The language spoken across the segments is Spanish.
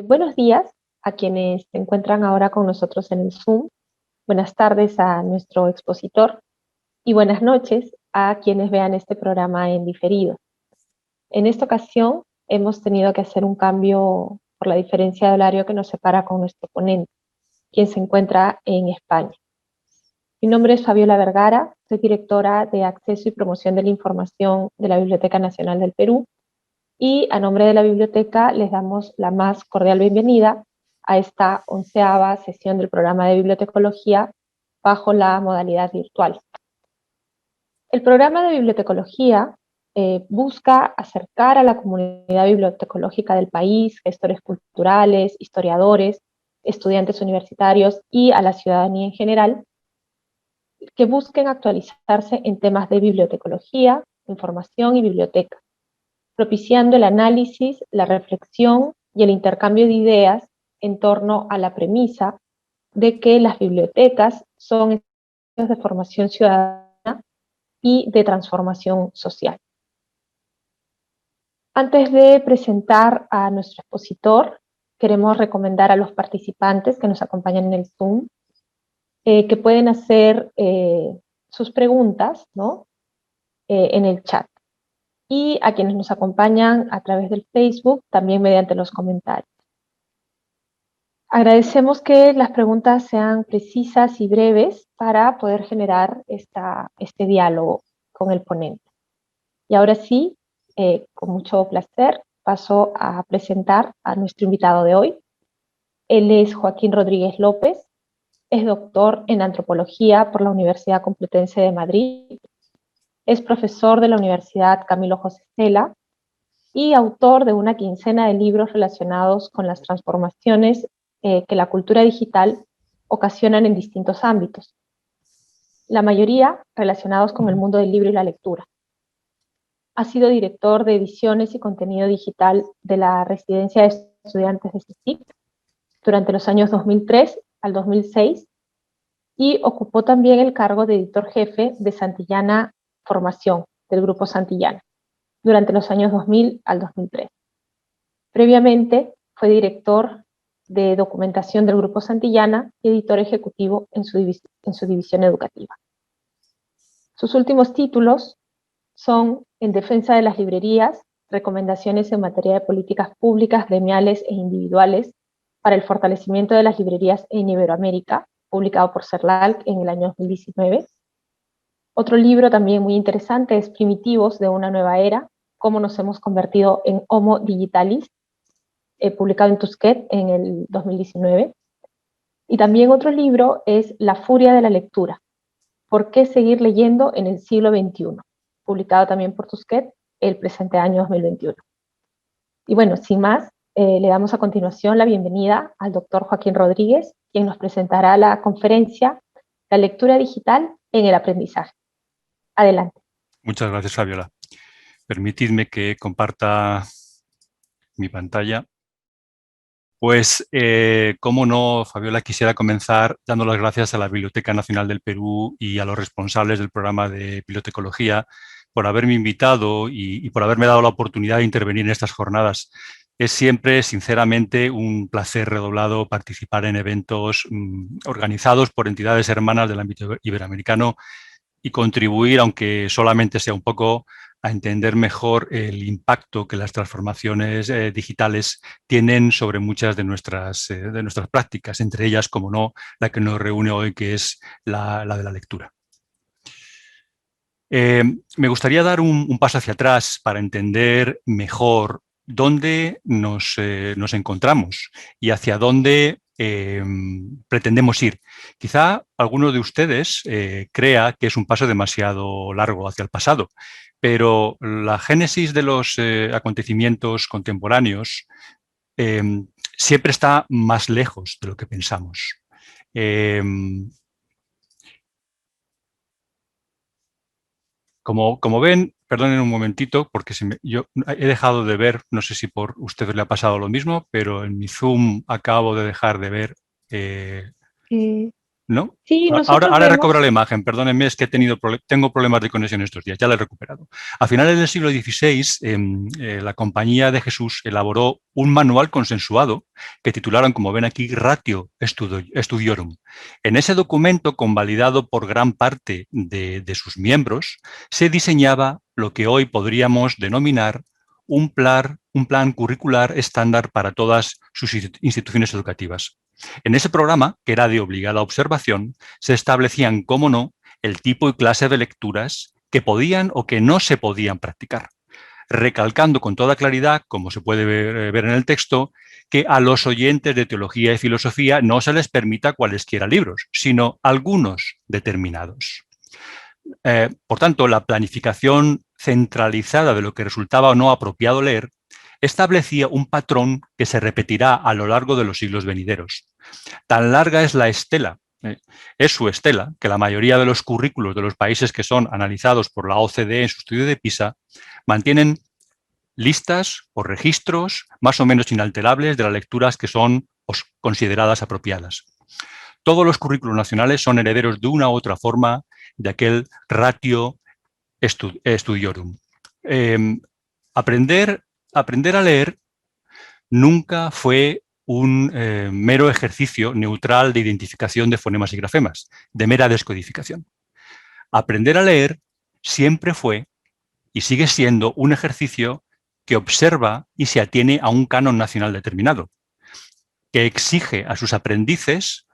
Buenos días a quienes se encuentran ahora con nosotros en el Zoom. Buenas tardes a nuestro expositor y buenas noches a quienes vean este programa en diferido. En esta ocasión hemos tenido que hacer un cambio por la diferencia de horario que nos separa con nuestro ponente, quien se encuentra en España. Mi nombre es Fabiola Vergara, soy directora de Acceso y Promoción de la Información de la Biblioteca Nacional del Perú, y a nombre de la biblioteca les damos la más cordial bienvenida a esta 11ª sesión del programa de bibliotecología bajo la modalidad virtual. El programa de bibliotecología busca acercar a la comunidad bibliotecológica del país, gestores culturales, historiadores, estudiantes universitarios y a la ciudadanía en general, que busquen actualizarse en temas de bibliotecología, información y biblioteca, propiciando el análisis, la reflexión y el intercambio de ideas en torno a la premisa de que las bibliotecas son espacios de formación ciudadana y de transformación social. Antes de presentar a nuestro expositor, queremos recomendar a los participantes que nos acompañan en el Zoom que pueden hacer sus preguntas, ¿no? En el chat. Y a quienes nos acompañan a través del Facebook, también mediante los comentarios. Agradecemos que las preguntas sean precisas y breves para poder generar este diálogo con el ponente. Y ahora sí, con mucho placer, paso a presentar a nuestro invitado de hoy. Él es Joaquín Rodríguez López, es doctor en Antropología por la Universidad Complutense de Madrid, es profesor de la Universidad Camilo José Cela y autor de una quincena de libros relacionados con las transformaciones que la cultura digital ocasionan en distintos ámbitos, la mayoría relacionados con el mundo del libro y la lectura. Ha sido director de ediciones y contenido digital de la Residencia de Estudiantes de CSIC durante los años 2003 al 2006 y ocupó también el cargo de editor jefe de Santillana Formación, del Grupo Santillana, durante los años 2000 al 2003. Previamente fue director de documentación del Grupo Santillana y editor ejecutivo en su división educativa. Sus últimos títulos son En defensa de las librerías, recomendaciones en materia de políticas públicas, gremiales e individuales para el fortalecimiento de las librerías en Iberoamérica, publicado por CERLALC en el año 2019. Otro libro también muy interesante es Primitivos de una nueva era, cómo nos hemos convertido en Homo Digitalis, publicado en Tusquets en el 2019. Y también otro libro es La furia de la lectura, ¿por qué seguir leyendo en el siglo XXI?, publicado también por Tusquets el presente año 2021. Y bueno, sin más, le damos a continuación la bienvenida al doctor Joaquín Rodríguez, quien nos presentará la conferencia La lectura digital en el aprendizaje. Adelante. Muchas gracias, Fabiola. Permitidme que comparta mi pantalla. Pues, cómo no, Fabiola, quisiera comenzar dando las gracias a la Biblioteca Nacional del Perú y a los responsables del programa de bibliotecología por haberme invitado y por haberme dado la oportunidad de intervenir en estas jornadas. Es siempre, sinceramente, un placer redoblado participar en eventos organizados por entidades hermanas del ámbito iberoamericano y contribuir, aunque solamente sea un poco, a entender mejor el impacto que las transformaciones digitales tienen sobre muchas de nuestras prácticas, entre ellas, como no, la que nos reúne hoy, que es la de la lectura. Me gustaría dar un paso hacia atrás para entender mejor dónde nos encontramos y hacia dónde pretendemos ir. Quizá alguno de ustedes crea que es un paso demasiado largo hacia el pasado, pero la génesis de los acontecimientos contemporáneos siempre está más lejos de lo que pensamos. Como ven, perdonen un momentito, porque yo he dejado de ver, no sé si por ustedes le ha pasado lo mismo, pero en mi Zoom acabo de dejar de ver. ¿No? Sí, Ahora, nosotros ahora he vemos, recobrado la imagen, perdónenme, es que tengo problemas de conexión estos días, ya la he recuperado. A finales del siglo XVI, la Compañía de Jesús elaboró un manual consensuado que titularon, como ven aquí, Ratio Studiorum. En ese documento, convalidado por gran parte de sus miembros, se diseñaba lo que hoy podríamos denominar un plan curricular estándar para todas sus instituciones educativas. En ese programa, que era de obligada observación, se establecían, cómo no, el tipo y clase de lecturas que podían o que no se podían practicar, recalcando con toda claridad, como se puede ver en el texto, que a los oyentes de teología y filosofía no se les permita cualesquiera libros, sino algunos determinados. Por tanto, la planificación centralizada de lo que resultaba o no apropiado leer establecía un patrón que se repetirá a lo largo de los siglos venideros. Tan larga es la estela, es su estela, que la mayoría de los currículos de los países que son analizados por la OCDE en su estudio de PISA mantienen listas o registros más o menos inalterables de las lecturas que son consideradas apropiadas. Todos los currículos nacionales son herederos de una u otra forma de aquel ratio studiorum. Aprender a leer nunca fue un mero ejercicio neutral de identificación de fonemas y grafemas, de mera descodificación. Aprender a leer siempre fue y sigue siendo un ejercicio que observa y se atiene a un canon nacional determinado, que exige a sus aprendices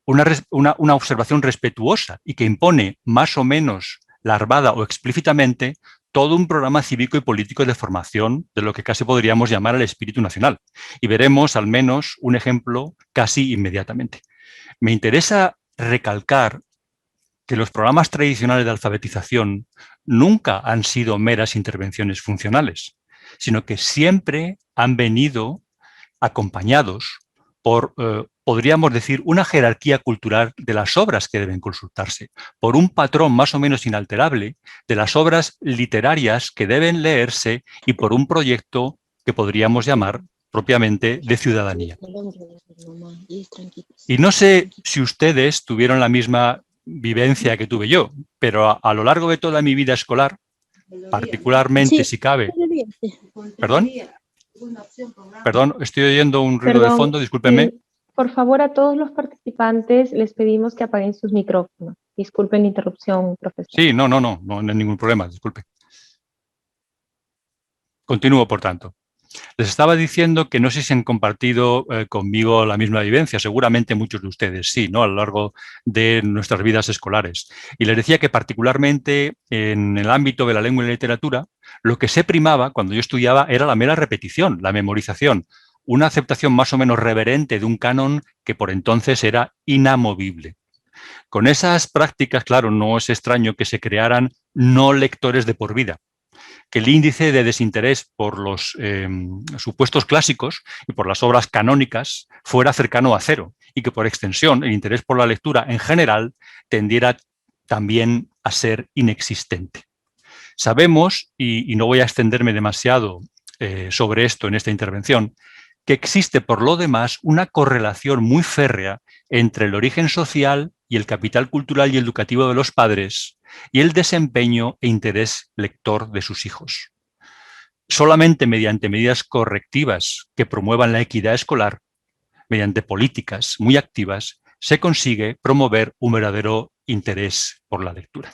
una observación respetuosa y que impone más o menos larvada o explícitamente todo un programa cívico y político de formación de lo que casi podríamos llamar el espíritu nacional. Y veremos al menos un ejemplo casi inmediatamente. Me interesa recalcar que los programas tradicionales de alfabetización nunca han sido meras intervenciones funcionales, sino que siempre han venido acompañados por, podríamos decir, una jerarquía cultural de las obras que deben consultarse, por un patrón más o menos inalterable de las obras literarias que deben leerse y por un proyecto que podríamos llamar propiamente de ciudadanía. Y no sé si ustedes tuvieron la misma vivencia que tuve yo, pero a lo largo de toda mi vida escolar, particularmente si cabe... ¿Perdón? Perdón, estoy oyendo un ruido de fondo, discúlpenme. Por favor, a todos los participantes les pedimos que apaguen sus micrófonos. Disculpen la interrupción, profesor. Sí, no hay ningún problema, disculpe. Continúo, por tanto. Les estaba diciendo que no sé si han compartido conmigo la misma vivencia, seguramente muchos de ustedes sí, ¿no? A lo largo de nuestras vidas escolares. Y les decía que particularmente en el ámbito de la lengua y la literatura, lo que se primaba cuando yo estudiaba era la mera repetición, la memorización, una aceptación más o menos reverente de un canon que por entonces era inamovible. Con esas prácticas, claro, no es extraño que se crearan no lectores de por vida, que el índice de desinterés por los supuestos clásicos y por las obras canónicas fuera cercano a cero y que por extensión el interés por la lectura en general tendiera también a ser inexistente. Sabemos, y no voy a extenderme demasiado sobre esto en esta intervención, que existe por lo demás una correlación muy férrea entre el origen social y el capital cultural y educativo de los padres y el desempeño e interés lector de sus hijos. Solamente mediante medidas correctivas que promuevan la equidad escolar, mediante políticas muy activas, se consigue promover un verdadero interés por la lectura.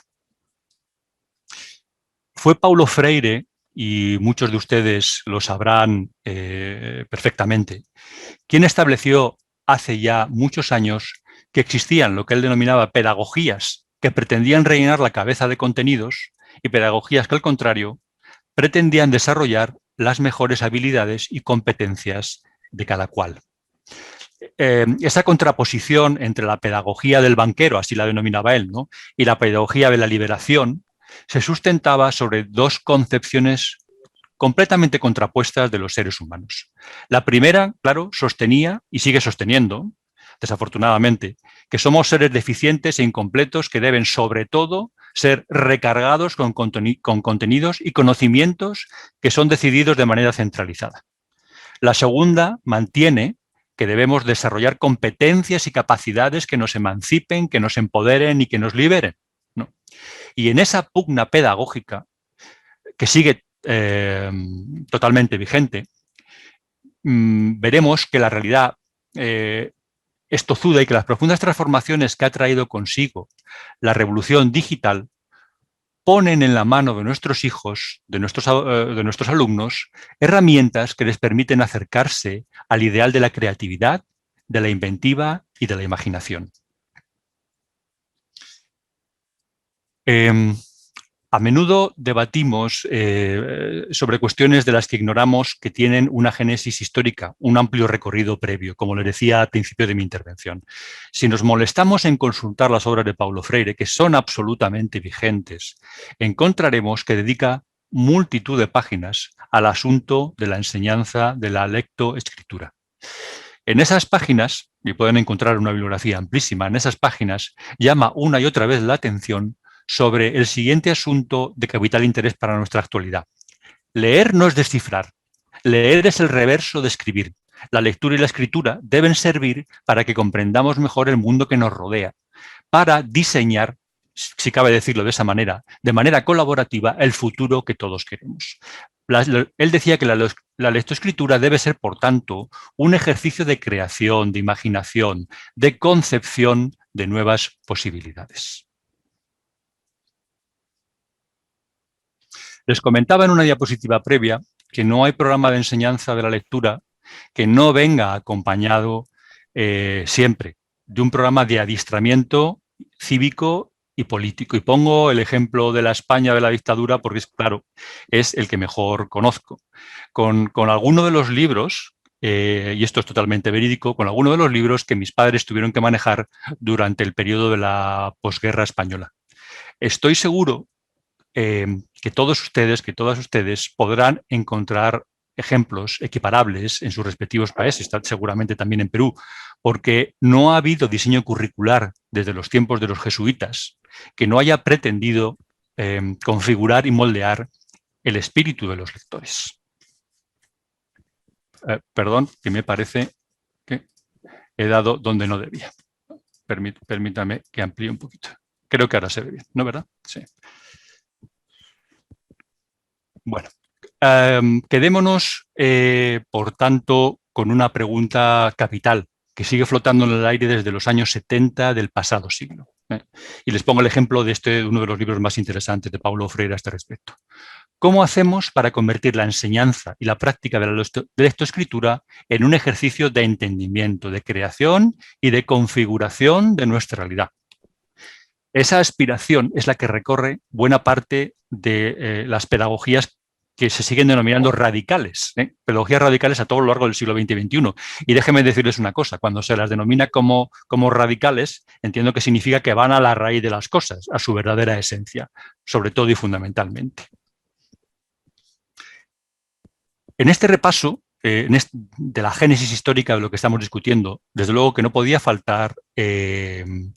Fue Paulo Freire, y muchos de ustedes lo sabrán perfectamente, quien estableció hace ya muchos años que existían lo que él denominaba pedagogías que pretendían rellenar la cabeza de contenidos y pedagogías que, al contrario, pretendían desarrollar las mejores habilidades y competencias de cada cual. Esa contraposición entre la pedagogía del banquero, así la denominaba él, ¿no?, y la pedagogía de la liberación, se sustentaba sobre dos concepciones completamente contrapuestas de los seres humanos. La primera, claro, sostenía y sigue sosteniendo, desafortunadamente, que somos seres deficientes e incompletos que deben, sobre todo, ser recargados con contenidos y conocimientos que son decididos de manera centralizada. La segunda mantiene que debemos desarrollar competencias y capacidades que nos emancipen, que nos empoderen y que nos liberen, ¿no? Y en esa pugna pedagógica, que sigue totalmente vigente, veremos que la realidad es tozuda y que las profundas transformaciones que ha traído consigo la revolución digital ponen en la mano de nuestros hijos, de nuestros alumnos, herramientas que les permiten acercarse al ideal de la creatividad, de la inventiva y de la imaginación. A menudo debatimos sobre cuestiones de las que ignoramos que tienen una génesis histórica, un amplio recorrido previo, como le decía al principio de mi intervención. Si nos molestamos en consultar las obras de Paulo Freire, que son absolutamente vigentes, encontraremos que dedica multitud de páginas al asunto de la enseñanza de la lectoescritura. En esas páginas, y pueden encontrar una bibliografía amplísima, en esas páginas llama una y otra vez la atención sobre el siguiente asunto de capital interés para nuestra actualidad. Leer no es descifrar, leer es el reverso de escribir. La lectura y la escritura deben servir para que comprendamos mejor el mundo que nos rodea, para diseñar, si cabe decirlo de esa manera, de manera colaborativa, el futuro que todos queremos. Él decía que la lectoescritura debe ser, por tanto, un ejercicio de creación, de imaginación, de concepción de nuevas posibilidades. Les comentaba en una diapositiva previa que no hay programa de enseñanza de la lectura que no venga acompañado siempre de un programa de adiestramiento cívico y político. Y pongo el ejemplo de la España de la dictadura porque, claro, es el que mejor conozco. Con alguno de los libros, y esto es totalmente verídico, con alguno de los libros que mis padres tuvieron que manejar durante el periodo de la posguerra española. Estoy seguro que todos ustedes, que todas ustedes podrán encontrar ejemplos equiparables en sus respectivos países, seguramente también en Perú, porque no ha habido diseño curricular desde los tiempos de los jesuitas que no haya pretendido configurar y moldear el espíritu de los lectores. Perdón, que me parece que he dado donde no debía. Permítame que amplíe un poquito. Creo que ahora se ve bien, ¿no, verdad? Sí. Bueno, quedémonos, por tanto, con una pregunta capital que sigue flotando en el aire desde los años 70 del pasado siglo. Y les pongo el ejemplo de uno de los libros más interesantes de Paulo Freire a este respecto. ¿Cómo hacemos para convertir la enseñanza y la práctica de la lectoescritura en un ejercicio de entendimiento, de creación y de configuración de nuestra realidad? Esa aspiración es la que recorre buena parte de las pedagogías que se siguen denominando radicales, pedagogías radicales a todo lo largo del siglo XX y XXI. Y déjenme decirles una cosa, cuando se las denomina como radicales, entiendo que significa que van a la raíz de las cosas, a su verdadera esencia, sobre todo y fundamentalmente. En este repaso de la génesis histórica de lo que estamos discutiendo, desde luego que no podía faltar el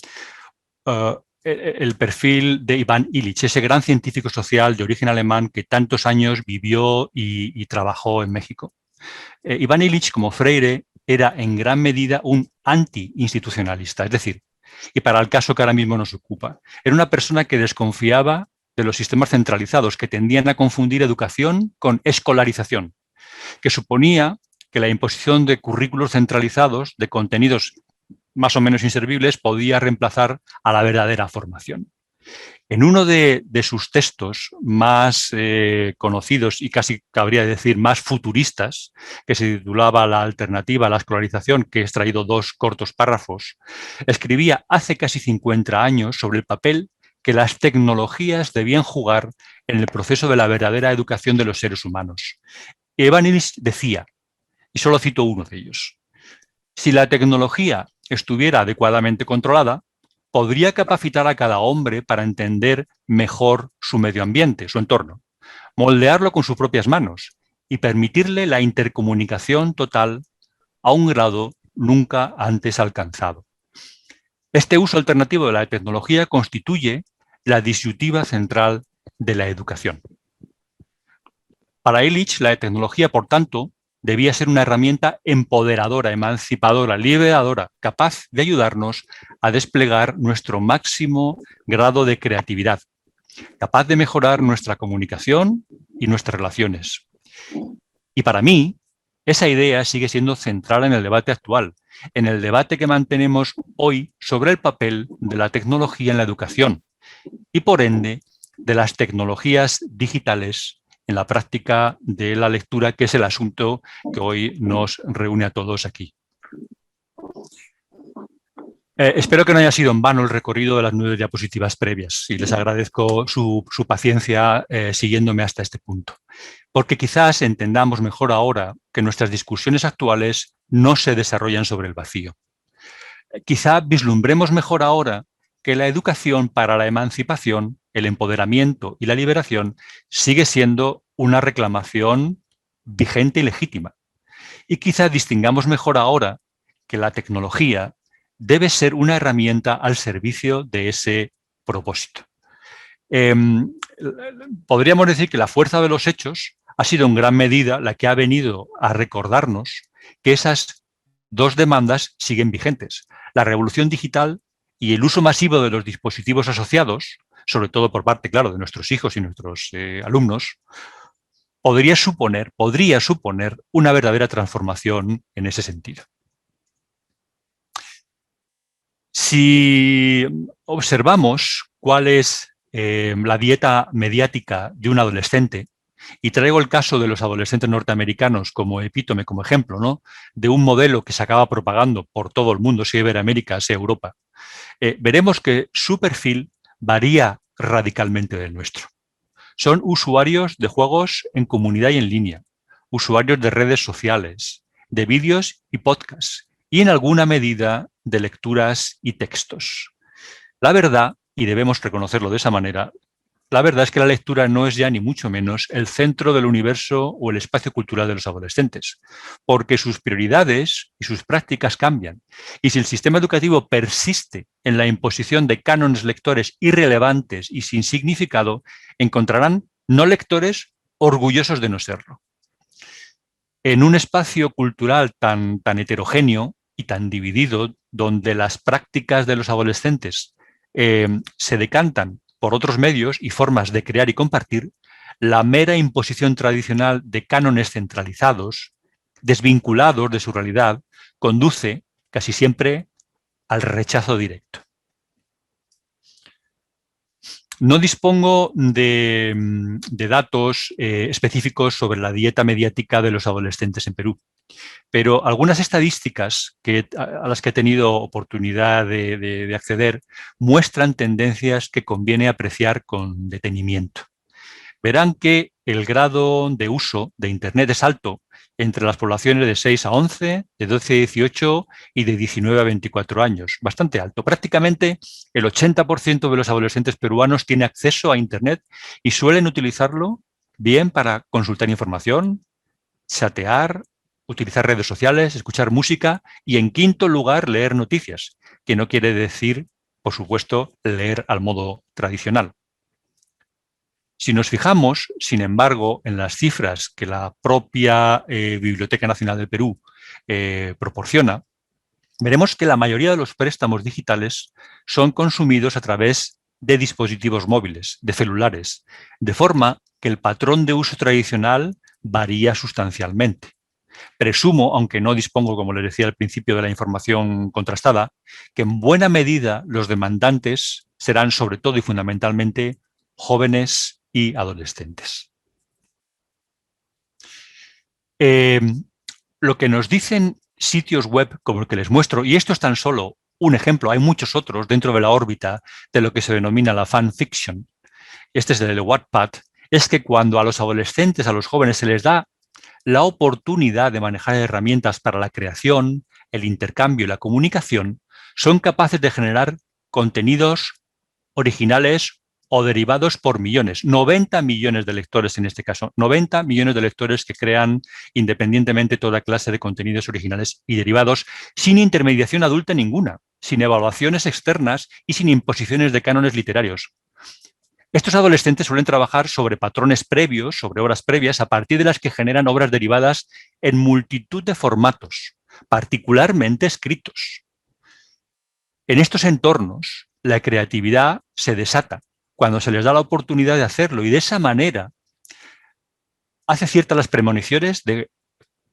perfil de Ivan Illich, ese gran científico social de origen alemán que tantos años vivió y trabajó en México. Ivan Illich, como Freire, era en gran medida un anti-institucionalista, es decir, y para el caso que ahora mismo nos ocupa, era una persona que desconfiaba de los sistemas centralizados que tendían a confundir educación con escolarización, que suponía que la imposición de currículos centralizados, de contenidos más o menos inservibles, podía reemplazar a la verdadera formación. En uno de sus textos más conocidos y casi cabría decir más futuristas, que se titulaba La alternativa a la escolarización, que he extraído 2 cortos párrafos, escribía hace casi 50 años sobre el papel que las tecnologías debían jugar en el proceso de la verdadera educación de los seres humanos. Ivan Illich decía, y solo cito uno de ellos, si la tecnología estuviera adecuadamente controlada, podría capacitar a cada hombre para entender mejor su medio ambiente, su entorno, moldearlo con sus propias manos y permitirle la intercomunicación total a un grado nunca antes alcanzado. Este uso alternativo de la tecnología constituye la disyuntiva central de la educación. Para Illich, la tecnología, por tanto, debía ser una herramienta empoderadora, emancipadora, liberadora, capaz de ayudarnos a desplegar nuestro máximo grado de creatividad, capaz de mejorar nuestra comunicación y nuestras relaciones. Y para mí, esa idea sigue siendo central en el debate actual, en el debate que mantenemos hoy sobre el papel de la tecnología en la educación y, por ende, de las tecnologías digitales en la práctica de la lectura, que es el asunto que hoy nos reúne a todos aquí. Espero que no haya sido en vano el recorrido de las 9 diapositivas previas y les agradezco su paciencia siguiéndome hasta este punto. Porque quizás entendamos mejor ahora que nuestras discusiones actuales no se desarrollan sobre el vacío. Quizá vislumbremos mejor ahora que la educación para la emancipación, el empoderamiento y la liberación sigue siendo una reclamación vigente y legítima. Y quizá distingamos mejor ahora que la tecnología debe ser una herramienta al servicio de ese propósito. Podríamos decir que la fuerza de los hechos ha sido en gran medida la que ha venido a recordarnos que esas dos demandas siguen vigentes. La revolución digital y el uso masivo de los dispositivos asociados, sobre todo por parte, claro, de nuestros hijos y nuestros alumnos, podría suponer una verdadera transformación en ese sentido. Si observamos cuál es la dieta mediática de un adolescente, y traigo el caso de los adolescentes norteamericanos como epítome, como ejemplo, ¿no?, de un modelo que se acaba propagando por todo el mundo, sea Iberoamérica, sea Europa, veremos que su perfil varía radicalmente del nuestro. Son usuarios de juegos en comunidad y en línea, usuarios de redes sociales, de vídeos y podcasts, y en alguna medida de lecturas y textos. La verdad, y debemos reconocerlo de esa manera, la verdad es que la lectura no es ya ni mucho menos el centro del universo o el espacio cultural de los adolescentes, porque sus prioridades y sus prácticas cambian. Y si el sistema educativo persiste en la imposición de cánones lectores irrelevantes y sin significado, encontrarán no lectores orgullosos de no serlo. En un espacio cultural tan heterogéneo y tan dividido, donde las prácticas de los adolescentes se decantan por otros medios y formas de crear y compartir, la mera imposición tradicional de cánones centralizados, desvinculados de su realidad, conduce casi siempre al rechazo directo. No dispongo de datos específicos sobre la dieta mediática de los adolescentes en Perú, pero algunas estadísticas a las que he tenido oportunidad de acceder muestran tendencias que conviene apreciar con detenimiento. Verán que el grado de uso de Internet es alto entre las poblaciones de 6 a 11, de 12 a 18 y de 19 a 24 años, bastante alto. Prácticamente el 80% de los adolescentes peruanos tiene acceso a Internet y suelen utilizarlo bien para consultar información, chatear, utilizar redes sociales, escuchar música y, en quinto lugar, leer noticias, que no quiere decir, por supuesto, leer al modo tradicional. Si nos fijamos, sin embargo, en las cifras que la propia Biblioteca Nacional del Perú proporciona, veremos que la mayoría de los préstamos digitales son consumidos a través de dispositivos móviles, de celulares, de forma que el patrón de uso tradicional varía sustancialmente. Presumo, aunque no dispongo, como les decía al principio, de la información contrastada, que en buena medida los demandantes serán sobre todo y fundamentalmente jóvenes y adolescentes. Lo que nos dicen sitios web como el que les muestro, y esto es tan solo un ejemplo, hay muchos otros dentro de la órbita de lo que se denomina la fanfiction, este es el Wattpad, es que cuando a los adolescentes, a los jóvenes, se les da la oportunidad de manejar herramientas para la creación, el intercambio y la comunicación, son capaces de generar contenidos originales o derivados por millones, 90 millones de lectores en este caso, 90 millones de lectores que crean independientemente toda clase de contenidos originales y derivados sin intermediación adulta ninguna, sin evaluaciones externas y sin imposiciones de cánones literarios. Estos adolescentes suelen trabajar sobre patrones previos, sobre obras previas, a partir de las que generan obras derivadas en multitud de formatos, particularmente escritos. En estos entornos, la creatividad se desata cuando se les da la oportunidad de hacerlo, y de esa manera hace ciertas las premoniciones de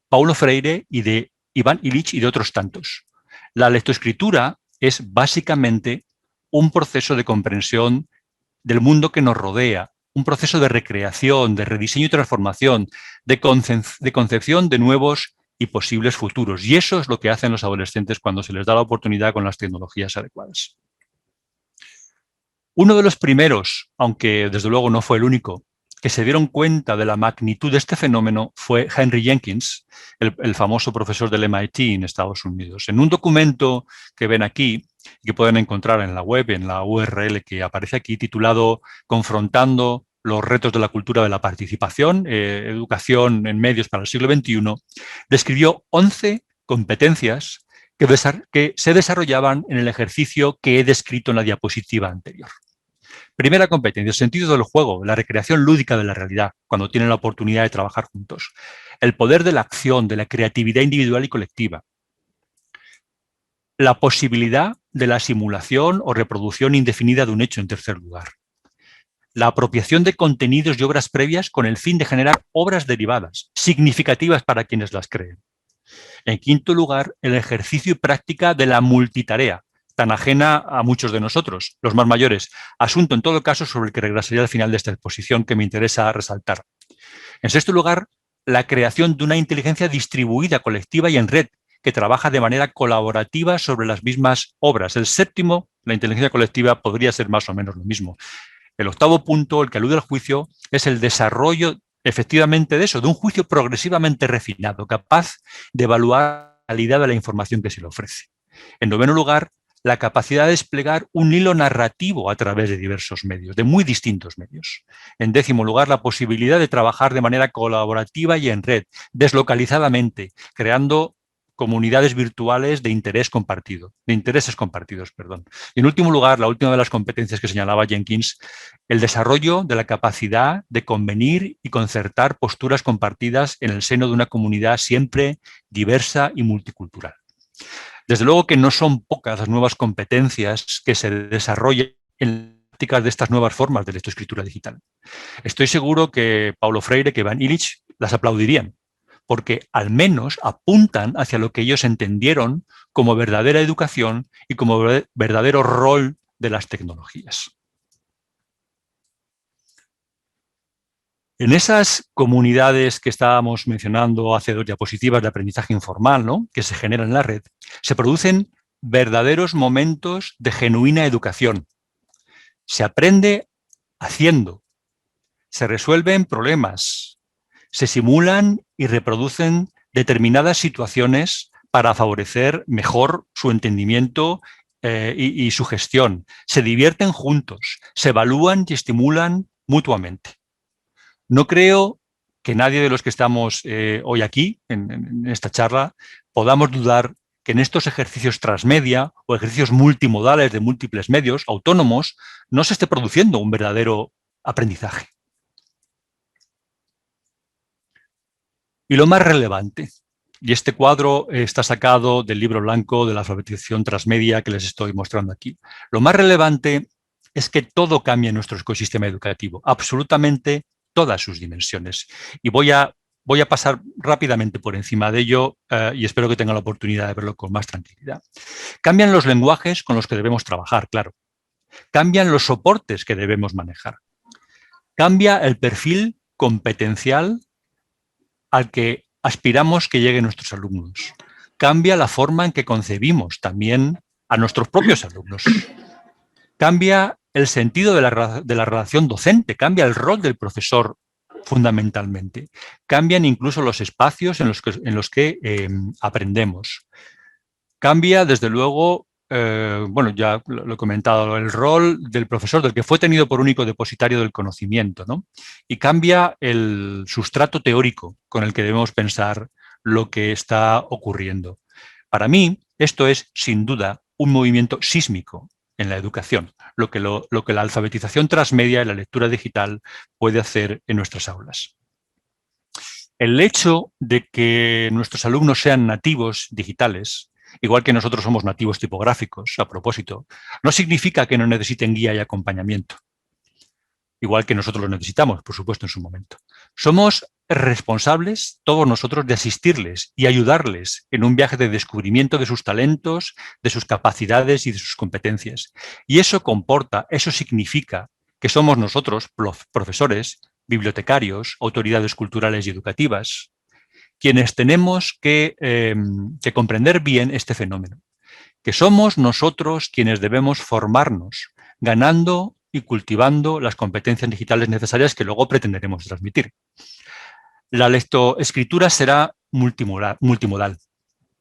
Paulo Freire y de Iván Illich y de otros tantos. La lectoescritura es básicamente un proceso de comprensión del mundo que nos rodea, un proceso de recreación, de rediseño y transformación, de concepción de nuevos y posibles futuros. Y eso es lo que hacen los adolescentes cuando se les da la oportunidad con las tecnologías adecuadas. Uno de los primeros, aunque desde luego no fue el único, que se dieron cuenta de la magnitud de este fenómeno fue Henry Jenkins, el famoso profesor del MIT en Estados Unidos. En un documento que ven aquí, que pueden encontrar en la web, en la URL que aparece aquí, titulado Confrontando los retos de la cultura de la participación, educación en medios para el siglo XXI, describió 11 competencias que se desarrollaban en el ejercicio que he descrito en la diapositiva anterior. Primera competencia, el sentido del juego, la recreación lúdica de la realidad, cuando tienen la oportunidad de trabajar juntos. El poder de la acción, de la creatividad individual y colectiva. La posibilidad de la simulación o reproducción indefinida de un hecho, en tercer lugar. La apropiación de contenidos y obras previas con el fin de generar obras derivadas, significativas para quienes las creen. En quinto lugar, el ejercicio y práctica de la multitarea, tan ajena a muchos de nosotros, los más mayores, asunto en todo caso sobre el que regresaría al final de esta exposición que me interesa resaltar. En sexto lugar, la creación de una inteligencia distribuida, colectiva y en red, que trabaja de manera colaborativa sobre las mismas obras. El séptimo, la inteligencia colectiva, podría ser más o menos lo mismo. El octavo punto, el que alude al juicio, es el desarrollo efectivamente de eso, de un juicio progresivamente refinado, capaz de evaluar la calidad de la información que se le ofrece. En noveno lugar, la capacidad de desplegar un hilo narrativo a través de diversos medios, de muy distintos medios. En décimo lugar, la posibilidad de trabajar de manera colaborativa y en red, deslocalizadamente, creando comunidades virtuales de interés compartido, de intereses compartidos, perdón. Y en último lugar, la última de las competencias que señalaba Jenkins, el desarrollo de la capacidad de convenir y concertar posturas compartidas en el seno de una comunidad siempre diversa y multicultural. Desde luego que no son pocas las nuevas competencias que se desarrollan en prácticas de estas nuevas formas de lectoescritura digital. Estoy seguro que Paulo Freire, que Iván Illich las aplaudirían, porque al menos apuntan hacia lo que ellos entendieron como verdadera educación y como verdadero rol de las tecnologías. En esas comunidades que estábamos mencionando hace dos diapositivas de aprendizaje informal, ¿no?, que se generan en la red, se producen verdaderos momentos de genuina educación. Se aprende haciendo, se resuelven problemas, se simulan y reproducen determinadas situaciones para favorecer mejor su entendimiento y su gestión. Se divierten juntos, se evalúan y estimulan mutuamente. No creo que nadie de los que estamos hoy aquí, en esta charla, podamos dudar que en estos ejercicios transmedia o ejercicios multimodales de múltiples medios, autónomos, no se esté produciendo un verdadero aprendizaje. Y lo más relevante, y este cuadro está sacado del libro blanco de la alfabetización transmedia que les estoy mostrando aquí, lo más relevante es que todo cambia en nuestro ecosistema educativo, absolutamente todas sus dimensiones. Y voy a pasar rápidamente por encima de ello y espero que tengan la oportunidad de verlo con más tranquilidad. Cambian los lenguajes con los que debemos trabajar, claro. Cambian los soportes que debemos manejar. Cambia el perfil competencial al que aspiramos que lleguen nuestros alumnos. Cambia la forma en que concebimos también a nuestros propios alumnos. Cambia el sentido de la relación docente, cambia el rol del profesor fundamentalmente. Cambian incluso los espacios en los que aprendemos. Cambia, desde luego, bueno, ya lo he comentado, el rol del profesor, del que fue tenido por único depositario del conocimiento, ¿no? Y cambia el sustrato teórico con el que debemos pensar lo que está ocurriendo. Para mí, esto es, sin duda, un movimiento sísmico en la educación, lo que la alfabetización transmedia y la lectura digital puede hacer en nuestras aulas. El hecho de que nuestros alumnos sean nativos digitales, igual que nosotros somos nativos tipográficos, a propósito, no significa que no necesiten guía y acompañamiento, igual que nosotros lo necesitamos, por supuesto, en su momento. Somos responsables, todos nosotros, de asistirles y ayudarles en un viaje de descubrimiento de sus talentos, de sus capacidades y de sus competencias. Y eso comporta, eso significa que somos nosotros, profesores, bibliotecarios, autoridades culturales y educativas, quienes tenemos que comprender bien este fenómeno, que somos nosotros quienes debemos formarnos, ganando y cultivando las competencias digitales necesarias que luego pretenderemos transmitir. La lectoescritura será multimodal,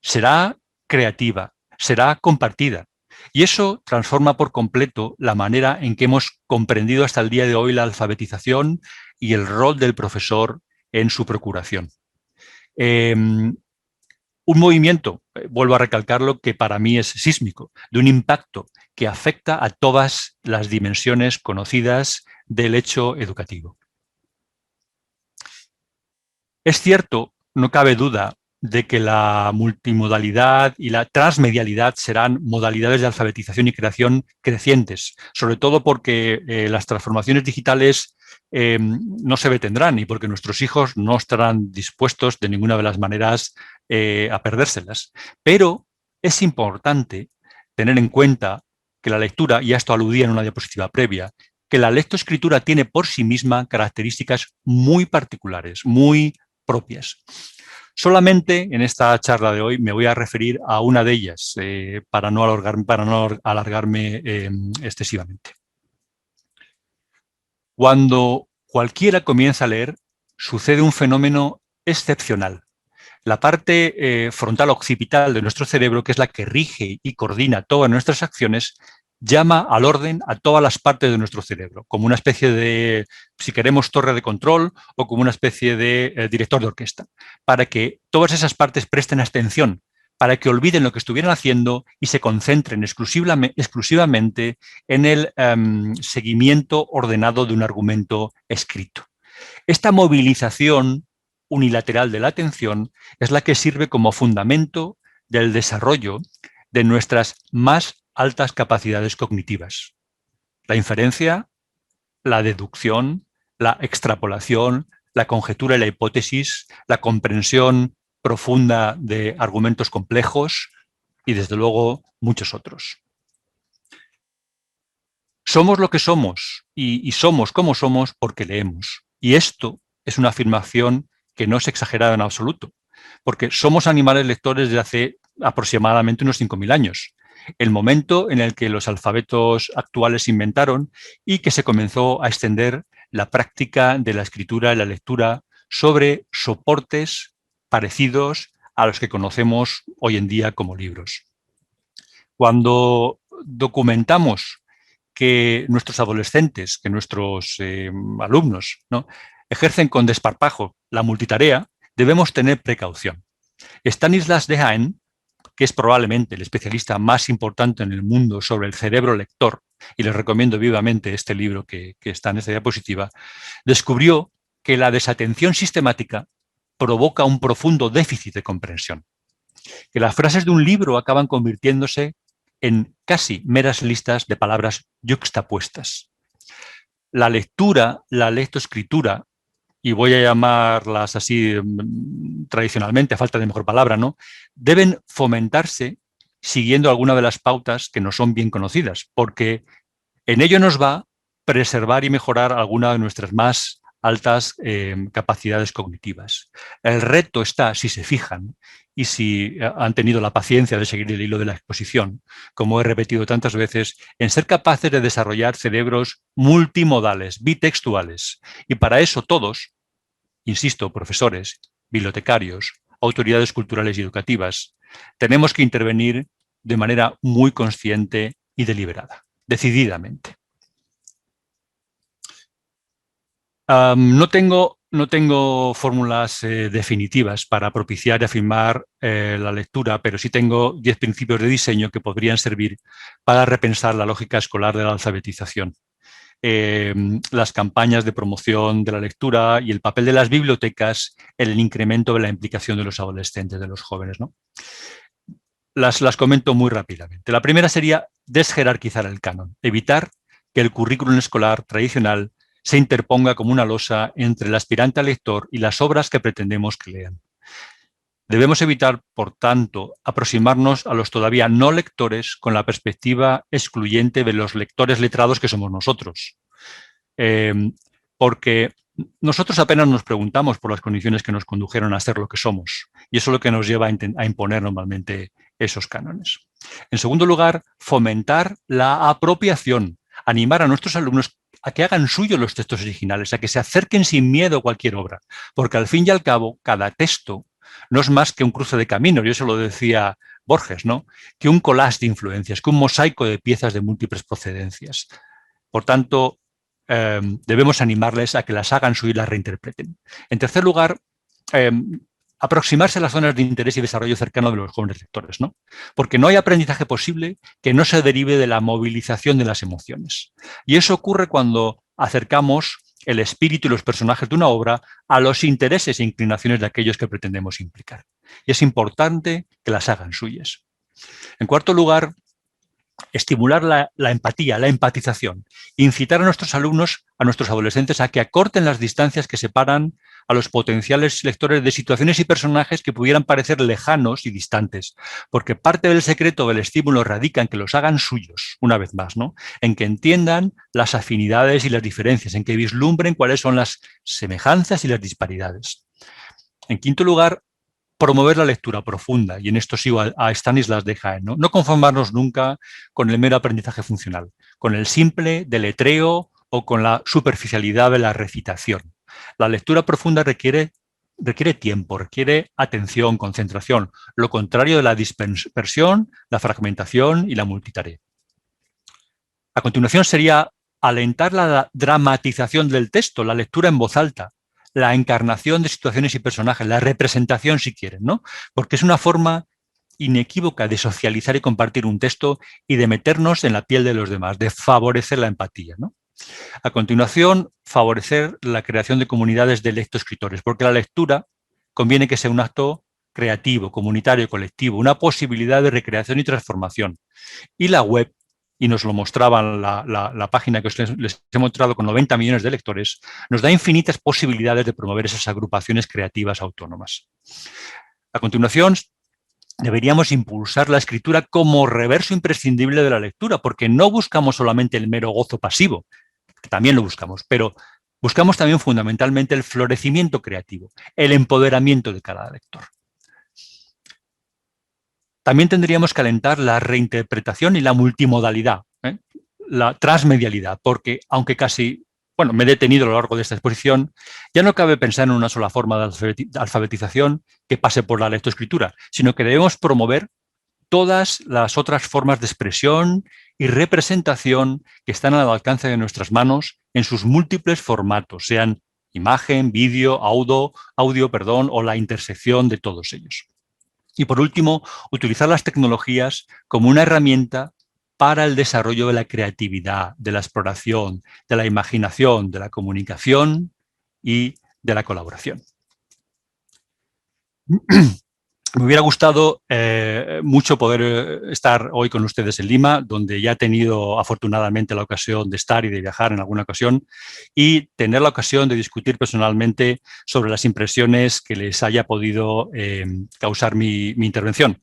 será creativa, será compartida. Y eso transforma por completo la manera en que hemos comprendido hasta el día de hoy la alfabetización y el rol del profesor en su procuración. Un movimiento, vuelvo a recalcarlo, que para mí es sísmico, de un impacto que afecta a todas las dimensiones conocidas del hecho educativo. Es cierto, no cabe duda, de que la multimodalidad y la transmedialidad serán modalidades de alfabetización y creación crecientes, sobre todo porque las transformaciones digitales no se detendrán y porque nuestros hijos no estarán dispuestos de ninguna de las maneras a perdérselas. Pero es importante tener en cuenta que la lectura, y a esto aludía en una diapositiva previa, que la lectoescritura tiene por sí misma características muy particulares, muy propias. Solamente en esta charla de hoy me voy a referir a una de ellas para no alargarme excesivamente. Cuando cualquiera comienza a leer, sucede un fenómeno excepcional. La parte frontal occipital de nuestro cerebro, que es la que rige y coordina todas nuestras acciones, llama al orden a todas las partes de nuestro cerebro, como una especie de, si queremos, torre de control o como una especie de director de orquesta, para que todas esas partes presten atención, para que olviden lo que estuvieran haciendo y se concentren exclusivamente en el seguimiento ordenado de un argumento escrito. Esta movilización unilateral de la atención es la que sirve como fundamento del desarrollo de nuestras más altas capacidades cognitivas. La inferencia, la deducción, la extrapolación, la conjetura y la hipótesis, la comprensión profunda de argumentos complejos y, desde luego, muchos otros. Somos lo que somos y somos como somos porque leemos. Y esto es una afirmación que no es exagerada en absoluto, porque somos animales lectores desde hace aproximadamente unos 5.000 años, el momento en el que los alfabetos actuales se inventaron y que se comenzó a extender la práctica de la escritura y la lectura sobre soportes parecidos a los que conocemos hoy en día como libros. Cuando documentamos que nuestros adolescentes, que nuestros alumnos, ¿no?, ejercen con desparpajo la multitarea, debemos tener precaución. Stanislas Dehaene, que es probablemente el especialista más importante en el mundo sobre el cerebro lector, y les recomiendo vivamente este libro que está en esta diapositiva, descubrió que la desatención sistemática provoca un profundo déficit de comprensión, que las frases de un libro acaban convirtiéndose en casi meras listas de palabras yuxtapuestas. La lectura, la lectoescritura, y voy a llamarlas así tradicionalmente, a falta de mejor palabra, ¿no?, deben fomentarse siguiendo alguna de las pautas que no son bien conocidas, porque en ello nos va preservar y mejorar alguna de nuestras más altas capacidades cognitivas. El reto está, si se fijan, y si han tenido la paciencia de seguir el hilo de la exposición, como he repetido tantas veces, en ser capaces de desarrollar cerebros multimodales, bitextuales. Y para eso todos, insisto, profesores, bibliotecarios, autoridades culturales y educativas, tenemos que intervenir de manera muy consciente y deliberada, decididamente. No tengo no tengo fórmulas definitivas para propiciar y afirmar la lectura, pero sí tengo 10 principios de diseño que podrían servir para repensar la lógica escolar de la alfabetización. Las campañas de promoción de la lectura y el papel de las bibliotecas en el incremento de la implicación de los adolescentes, de los jóvenes, ¿no? Las comento muy rápidamente. La primera sería desjerarquizar el canon, evitar que el currículum escolar tradicional se interponga como una losa entre el aspirante al lector y las obras que pretendemos que lean. Debemos evitar, por tanto, aproximarnos a los todavía no lectores con la perspectiva excluyente de los lectores letrados que somos nosotros. Porque nosotros apenas nos preguntamos por las condiciones que nos condujeron a ser lo que somos. Y eso es lo que nos lleva a imponer normalmente esos cánones. En segundo lugar, fomentar la apropiación, animar a nuestros alumnos a que hagan suyos los textos originales, a que se acerquen sin miedo a cualquier obra, porque al fin y al cabo, cada texto no es más que un cruce de caminos, y eso lo decía Borges, ¿no? Que un collage de influencias, que un mosaico de piezas de múltiples procedencias. Por tanto, debemos animarles a que las hagan suyas y las reinterpreten. En tercer lugar, aproximarse a las zonas de interés y desarrollo cercano de los jóvenes lectores, ¿no? Porque no hay aprendizaje posible que no se derive de la movilización de las emociones. Y eso ocurre cuando acercamos el espíritu y los personajes de una obra a los intereses e inclinaciones de aquellos que pretendemos implicar. Y es importante que las hagan suyas. En cuarto lugar, estimular la empatía, la empatización, incitar a nuestros alumnos, a nuestros adolescentes, a que acorten las distancias que separan a los potenciales lectores de situaciones y personajes que pudieran parecer lejanos y distantes, porque parte del secreto del estímulo radica en que los hagan suyos, una vez más, ¿no? En que entiendan las afinidades y las diferencias, en que vislumbren cuáles son las semejanzas y las disparidades. En quinto lugar, promover la lectura profunda, y en esto sigo a Stanislas Dehaene, ¿no? No conformarnos nunca con el mero aprendizaje funcional, con el simple deletreo o con la superficialidad de la recitación. La lectura profunda requiere tiempo, requiere atención, concentración, lo contrario de la dispersión, la fragmentación y la multitarea. A continuación sería alentar la dramatización del texto, la lectura en voz alta, la encarnación de situaciones y personajes, la representación si quieren, ¿no? Porque es una forma inequívoca de socializar y compartir un texto y de meternos en la piel de los demás, de favorecer la empatía, ¿no? A continuación, favorecer la creación de comunidades de lectoescritores, porque la lectura conviene que sea un acto creativo, comunitario, colectivo, una posibilidad de recreación y transformación. Y la web, y nos lo mostraban la página que les he mostrado con 90 millones de lectores, nos da infinitas posibilidades de promover esas agrupaciones creativas autónomas. A continuación, deberíamos impulsar la escritura como reverso imprescindible de la lectura, porque no buscamos solamente el mero gozo pasivo, que también lo buscamos, pero buscamos también fundamentalmente el florecimiento creativo, el empoderamiento de cada lector. También tendríamos que alentar la reinterpretación y la multimodalidad, la transmedialidad, porque aunque me he detenido a lo largo de esta exposición, ya no cabe pensar en una sola forma de alfabetización que pase por la lectoescritura, sino que debemos promover todas las otras formas de expresión y representación que están al alcance de nuestras manos en sus múltiples formatos, sean imagen, vídeo, audio, o la intersección de todos ellos. Y por último, utilizar las tecnologías como una herramienta para el desarrollo de la creatividad, de la exploración, de la imaginación, de la comunicación y de la colaboración. Me hubiera gustado mucho poder estar hoy con ustedes en Lima, donde ya he tenido afortunadamente la ocasión de estar y de viajar en alguna ocasión, y tener la ocasión de discutir personalmente sobre las impresiones que les haya podido causar mi intervención.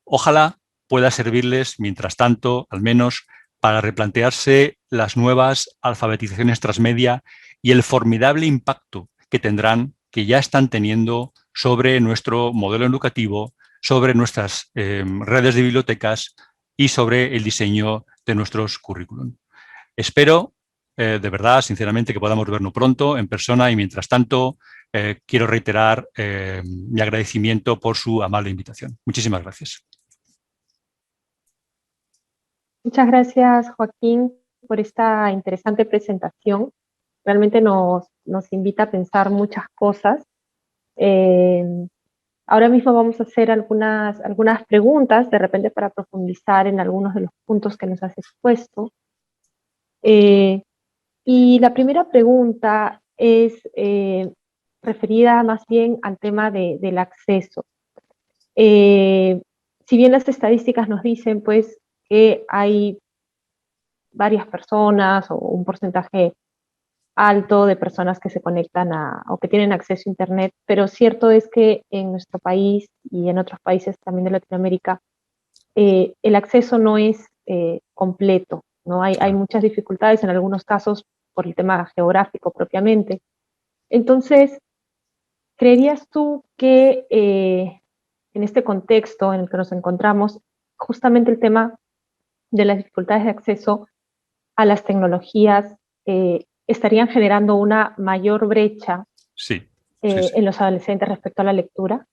Ojalá pueda servirles, mientras tanto, al menos, para replantearse las nuevas alfabetizaciones transmedia y el formidable impacto que tendrán, que ya están teniendo sobre nuestro modelo educativo, sobre nuestras redes de bibliotecas y sobre el diseño de nuestros currículum. Espero, de verdad, sinceramente, que podamos vernos pronto en persona y, mientras tanto, quiero reiterar mi agradecimiento por su amable invitación. Muchísimas gracias. Muchas gracias, Joaquín, por esta interesante presentación. realmente nos invita a pensar muchas cosas. Ahora mismo vamos a hacer algunas preguntas, de repente para profundizar en algunos de los puntos que nos has expuesto. Y la primera pregunta es referida más bien al tema del acceso. Si bien las estadísticas nos dicen pues que hay varias personas o un porcentaje alto de personas que se conectan o que tienen acceso a Internet, pero cierto es que en nuestro país y en otros países también de Latinoamérica, el acceso no es completo, ¿no? Hay muchas dificultades en algunos casos por el tema geográfico propiamente. Entonces, ¿creerías tú que en este contexto en el que nos encontramos, justamente el tema de las dificultades de acceso a las tecnologías estarían generando una mayor brecha Sí, sí, sí. en los adolescentes respecto a la lectura?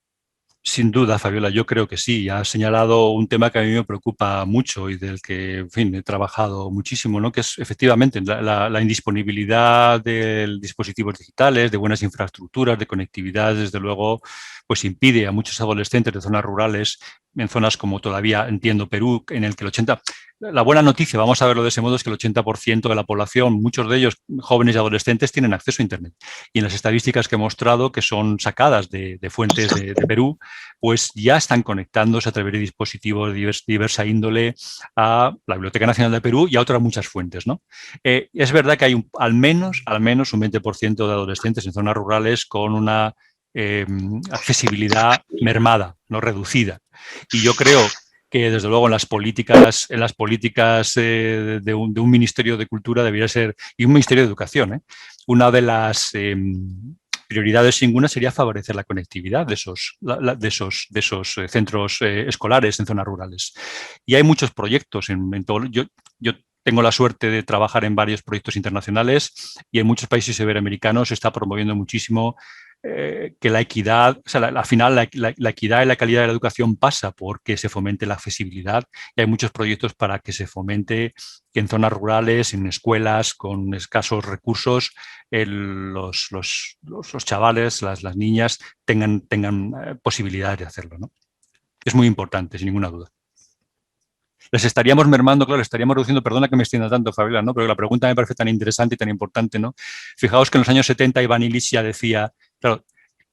Sin duda, Fabiola, yo creo que sí. Has señalado un tema que a mí me preocupa mucho y del que, en fin, he trabajado muchísimo, ¿no? Que es efectivamente la indisponibilidad de dispositivos digitales, de buenas infraestructuras, de conectividad, desde luego, pues impide a muchos adolescentes de zonas rurales, en zonas como todavía entiendo Perú, en el que el 80%, la buena noticia, vamos a verlo de ese modo, es que el 80% de la población, muchos de ellos jóvenes y adolescentes, tienen acceso a Internet. Y en las estadísticas que he mostrado, que son sacadas de fuentes de Perú, pues ya están conectándose a través de dispositivos de diversa índole a la Biblioteca Nacional de Perú y a otras muchas fuentes, ¿no? Es verdad que hay al menos un 20% de adolescentes en zonas rurales con una accesibilidad mermada, no reducida. Y yo creo que desde luego en las políticas de un Ministerio de Cultura debería ser, y un Ministerio de Educación, una de las prioridades ninguna sería favorecer la conectividad de esos centros escolares en zonas rurales. Y hay muchos proyectos en todo. Yo tengo la suerte de trabajar en varios proyectos internacionales y en muchos países iberoamericanos se está promoviendo muchísimo que la equidad, o sea, al final la equidad y la calidad de la educación pasa porque se fomente la accesibilidad y hay muchos proyectos para que se fomente que en zonas rurales, en escuelas con escasos recursos, los chavales, las niñas tengan posibilidades de hacerlo, ¿no? Es muy importante, sin ninguna duda. Les estaríamos mermando, claro, estaríamos reduciendo, perdona que me extienda tanto, Fabiola, ¿no? Pero la pregunta me parece tan interesante y tan importante, ¿no? Fijaos que en los años 70 Iván Illich ya decía, claro,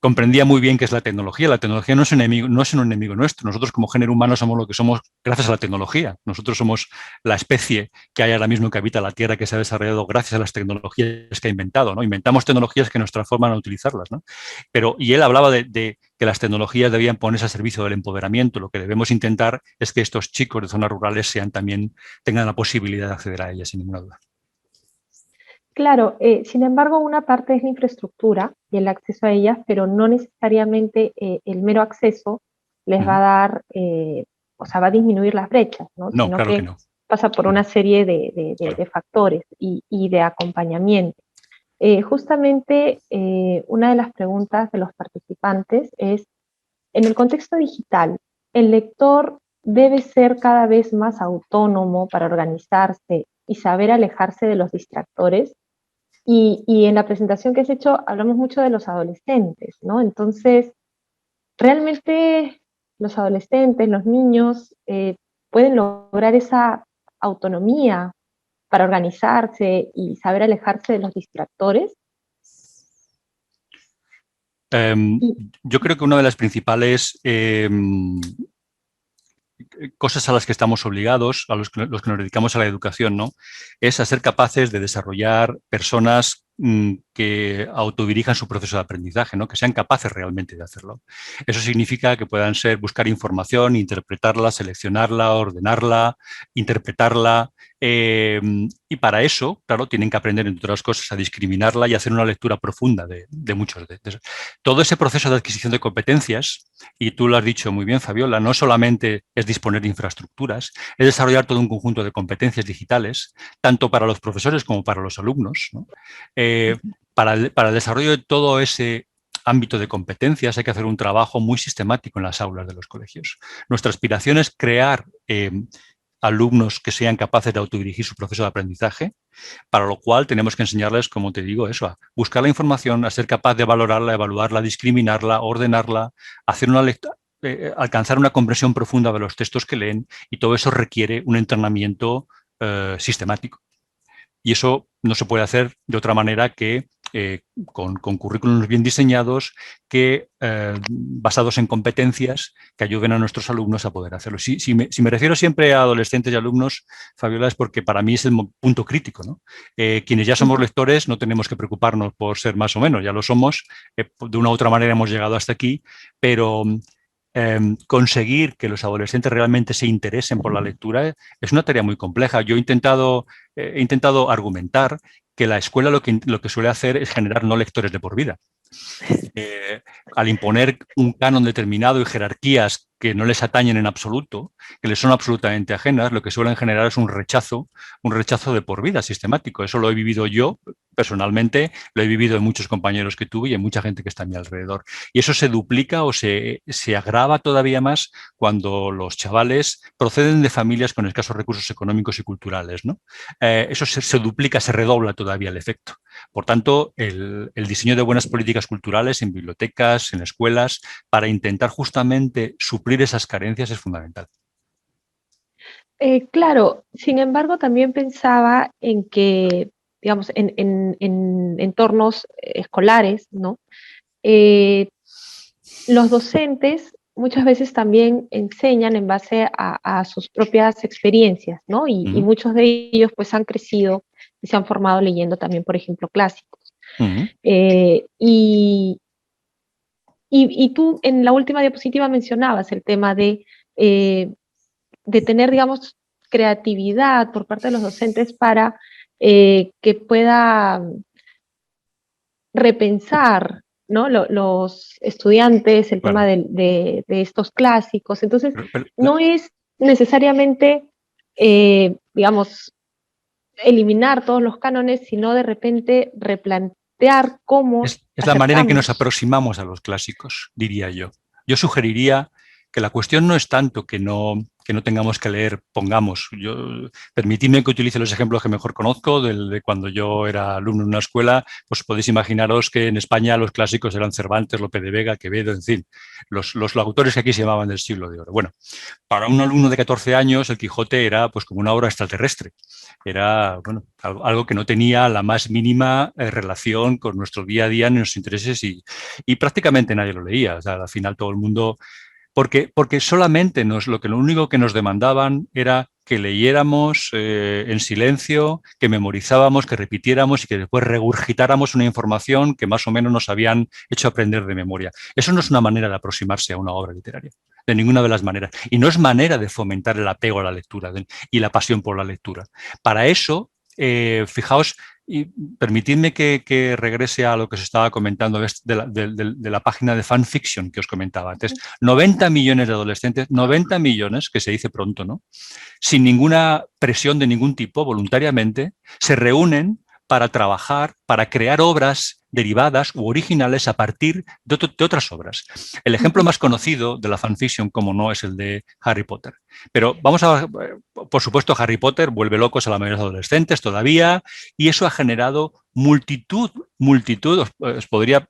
comprendía muy bien qué es la tecnología. La tecnología no es un enemigo nuestro. Nosotros como género humano somos lo que somos gracias a la tecnología. Nosotros somos la especie que hay ahora mismo que habita la Tierra, que se ha desarrollado gracias a las tecnologías que ha inventado, ¿no? Inventamos tecnologías que nos transforman a utilizarlas, ¿no? Y él hablaba de que las tecnologías debían ponerse al servicio del empoderamiento. Lo que debemos intentar es que estos chicos de zonas rurales tengan la posibilidad de acceder a ellas, sin ninguna duda. Claro, sin embargo, una parte es la infraestructura y el acceso a ellas, pero no necesariamente el mero acceso les va a dar, o sea, va a disminuir las brechas, ¿no? No, Sino claro que que no. pasa por una serie de factores y de acompañamiento. Justamente una de las preguntas de los participantes es, en el contexto digital, ¿el lector debe ser cada vez más autónomo para organizarse y saber alejarse de los distractores? Y en la presentación que has hecho hablamos mucho de los adolescentes, ¿no? Entonces, realmente los adolescentes, los niños, pueden lograr esa autonomía para organizarse y saber alejarse de los distractores. Y, Yo creo que una de las principales cosas a las que estamos obligados, a los que nos dedicamos a la educación, ¿no? Es a ser capaces de desarrollar personas que autodirijan su proceso de aprendizaje, ¿no? Que sean capaces realmente de hacerlo. Eso significa que puedan buscar información, interpretarla, seleccionarla, ordenarla, interpretarla. Y para eso, claro, tienen que aprender, entre otras cosas, a discriminarla y hacer una lectura profunda de muchos de ellos. Todo ese proceso de adquisición de competencias, y tú lo has dicho muy bien, Fabiola, no solamente es disponer de infraestructuras, es desarrollar todo un conjunto de competencias digitales, tanto para los profesores como para los alumnos, ¿no? Para el desarrollo de todo ese ámbito de competencias hay que hacer un trabajo muy sistemático en las aulas de los colegios. Nuestra aspiración es crear alumnos que sean capaces de autodirigir su proceso de aprendizaje, para lo cual tenemos que enseñarles, como te digo, eso, a buscar la información, a ser capaz de valorarla, evaluarla, discriminarla, ordenarla, hacer una alcanzar una comprensión profunda de los textos que leen, y todo eso requiere un entrenamiento sistemático. Y eso no se puede hacer de otra manera que con currículums bien diseñados, basados en competencias que ayuden a nuestros alumnos a poder hacerlo. Si me refiero siempre a adolescentes y alumnos, Fabiola, es porque para mí es el punto crítico, ¿no? Quienes ya somos lectores no tenemos que preocuparnos por ser más o menos, ya lo somos, de una u otra manera hemos llegado hasta aquí, pero conseguir que los adolescentes realmente se interesen por la lectura es una tarea muy compleja. Yo he intentado argumentar que la escuela lo que suele hacer es generar no lectores de por vida. Al imponer un canon determinado y jerarquías que no les atañen en absoluto, que les son absolutamente ajenas, lo que suelen generar es un rechazo de por vida sistemático. Eso lo he vivido yo personalmente, lo he vivido en muchos compañeros que tuve y en mucha gente que está a mi alrededor. Y eso se duplica o se agrava todavía más cuando los chavales proceden de familias con escasos recursos económicos y culturales, ¿no? Eso se duplica, se redobla todavía el efecto. Por tanto, el diseño de buenas políticas culturales en bibliotecas, en escuelas, para intentar justamente suplir esas carencias es fundamental. Claro, sin embargo, también pensaba en que, digamos, en entornos escolares, ¿no? Los docentes muchas veces también enseñan en base a sus propias experiencias, ¿no? Y muchos de ellos pues han crecido y se han formado leyendo también, por ejemplo, clásicos. Y tú en la última diapositiva mencionabas el tema de tener, digamos, creatividad por parte de los docentes para que pueda repensar, ¿no? Los estudiantes, el tema de estos clásicos. Entonces, no es necesariamente, digamos, eliminar todos los cánones, sino de repente replantear cómo es la manera en que nos aproximamos a los clásicos, diría yo. Yo sugeriría que la cuestión no es tanto que no tengamos que leer, permitidme que utilice los ejemplos que mejor conozco, de cuando yo era alumno en una escuela, pues podéis imaginaros que en España los clásicos eran Cervantes, Lope de Vega, Quevedo, en fin, los autores que aquí se llamaban del siglo de oro. Bueno, para un alumno de 14 años, el Quijote era pues como una obra extraterrestre. Era algo que no tenía la más mínima relación con nuestro día a día, ni nuestros intereses, y prácticamente nadie lo leía. O sea, al final todo el mundo... Porque solamente lo único que nos demandaban era que leyéramos en silencio, que memorizábamos, que repitiéramos y que después regurgitáramos una información que más o menos nos habían hecho aprender de memoria. Eso no es una manera de aproximarse a una obra literaria, de ninguna de las maneras. Y no es manera de fomentar el apego a la lectura y la pasión por la lectura. Para eso, fijaos, y permitidme que regrese a lo que se estaba comentando de la página de fanfiction que os comentaba antes. 90 millones de adolescentes, 90 millones, que se dice pronto, ¿no? Sin ninguna presión de ningún tipo, voluntariamente, se reúnen para trabajar, para crear obras derivadas u originales a partir de otras obras. El ejemplo más conocido de la fanfiction, como no, es el de Harry Potter. Pero por supuesto, Harry Potter vuelve locos a la mayoría de los adolescentes todavía, y eso ha generado multitud, os podría